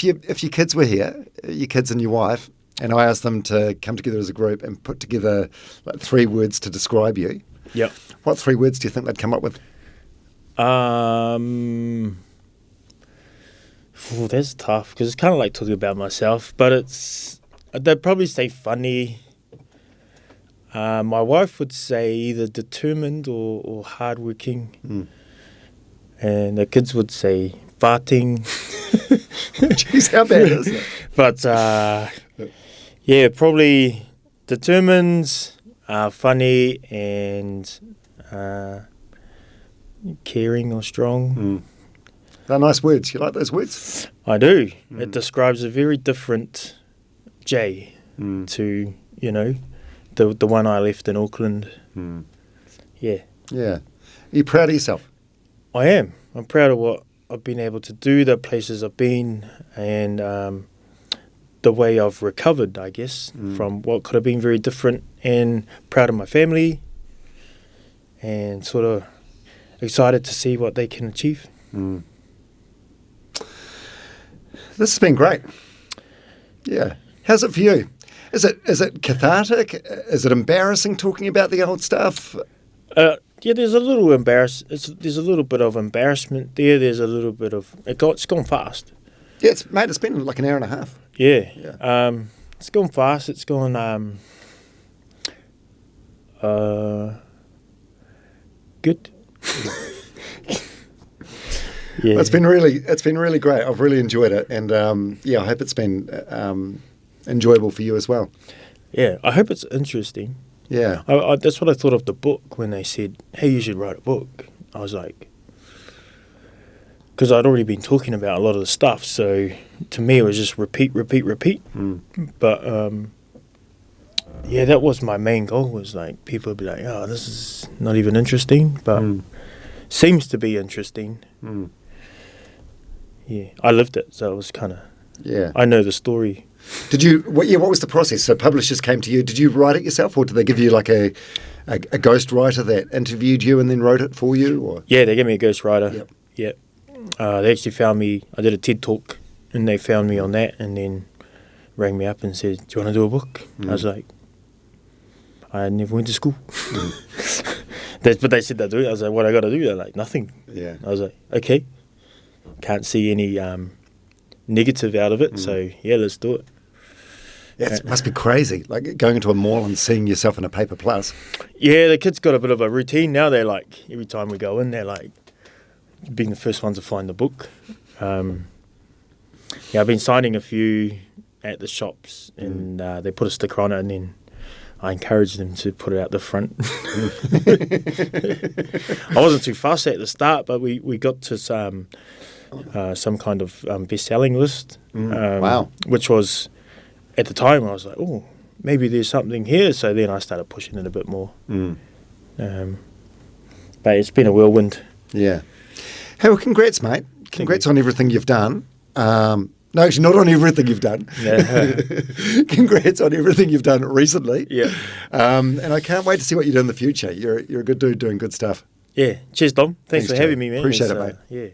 your kids were here, your kids and your wife, and I asked them to come together as a group and put together like 3 words to describe you, what 3 words do you think they'd come up with? That's tough because it's kind of like talking about myself, but they'd probably say funny. My wife would say either determined or hardworking, and the kids would say farting. Jeez, how bad is it? But probably determined, funny, and caring or strong. They're nice words. You like those words? I do. It describes a very different Jay to, the one I left in Auckland. Yeah. Yeah. Are you proud of yourself? I am. I'm proud of what I've been able to do, the places I've been, and the way I've recovered, I guess, from what could have been very different, and proud of my family, and sort of excited to see what they can achieve. This has been great. Yeah. How's it for you? Is it cathartic? Is it embarrassing talking about the old stuff? Yeah, there's a little there's a little bit of embarrassment there. There's a little bit of it's gone fast. Yeah, it's been like an hour and a half. Yeah. Yeah. It's gone fast. It's gone good. Yeah. It's been really great. I've really enjoyed it, and I hope it's been enjoyable for you as well. Yeah, I hope it's interesting. Yeah. That's what I thought of the book when they said, hey, you should write a book. I was like, because I'd already been talking about a lot of the stuff, so to me it was just repeat. But that was my main goal, was like people would be like, oh, this is not even interesting, but seems to be interesting. Yeah, I lived it, so it was kind of, I know the story. Did you? What was the process? So publishers came to you. Did you write it yourself, or did they give you like a ghost writer that interviewed you and then wrote it for you? Or? Yeah, they gave me a ghost writer. Yep. They actually found me. I did a TED talk, and they found me on that, and then rang me up and said, "Do you want to do a book?" I was like, "I never went to school." But they said they'd do it. I was like, "What I got to do?" They're like, "Nothing." Yeah. I was like, "Okay." Can't see any negative out of it, so yeah, let's do it. Yeah, it must be crazy, like going into a mall and seeing yourself in a paper plus. Yeah, the kids got a bit of a routine now. They're like, every time we go in, they're like, being the first ones to find the book. I've been signing a few at the shops, and they put a sticker on it, and then I encouraged them to put it out the front. I wasn't too fussed at the start, but we got to some kind of best-selling list. Wow. Which was, at the time, I was like, oh, maybe there's something here. So then I started pushing it a bit more. But it's been a whirlwind. Yeah. Hey, well, congrats, mate. Congrats on everything you've done. No, actually, not on everything you've done. Congrats on everything you've done recently. Yeah. And I can't wait to see what you do in the future. You're a good dude doing good stuff. Yeah. Cheers, Dom. Thanks for having me, man. Appreciate it, mate. Yeah.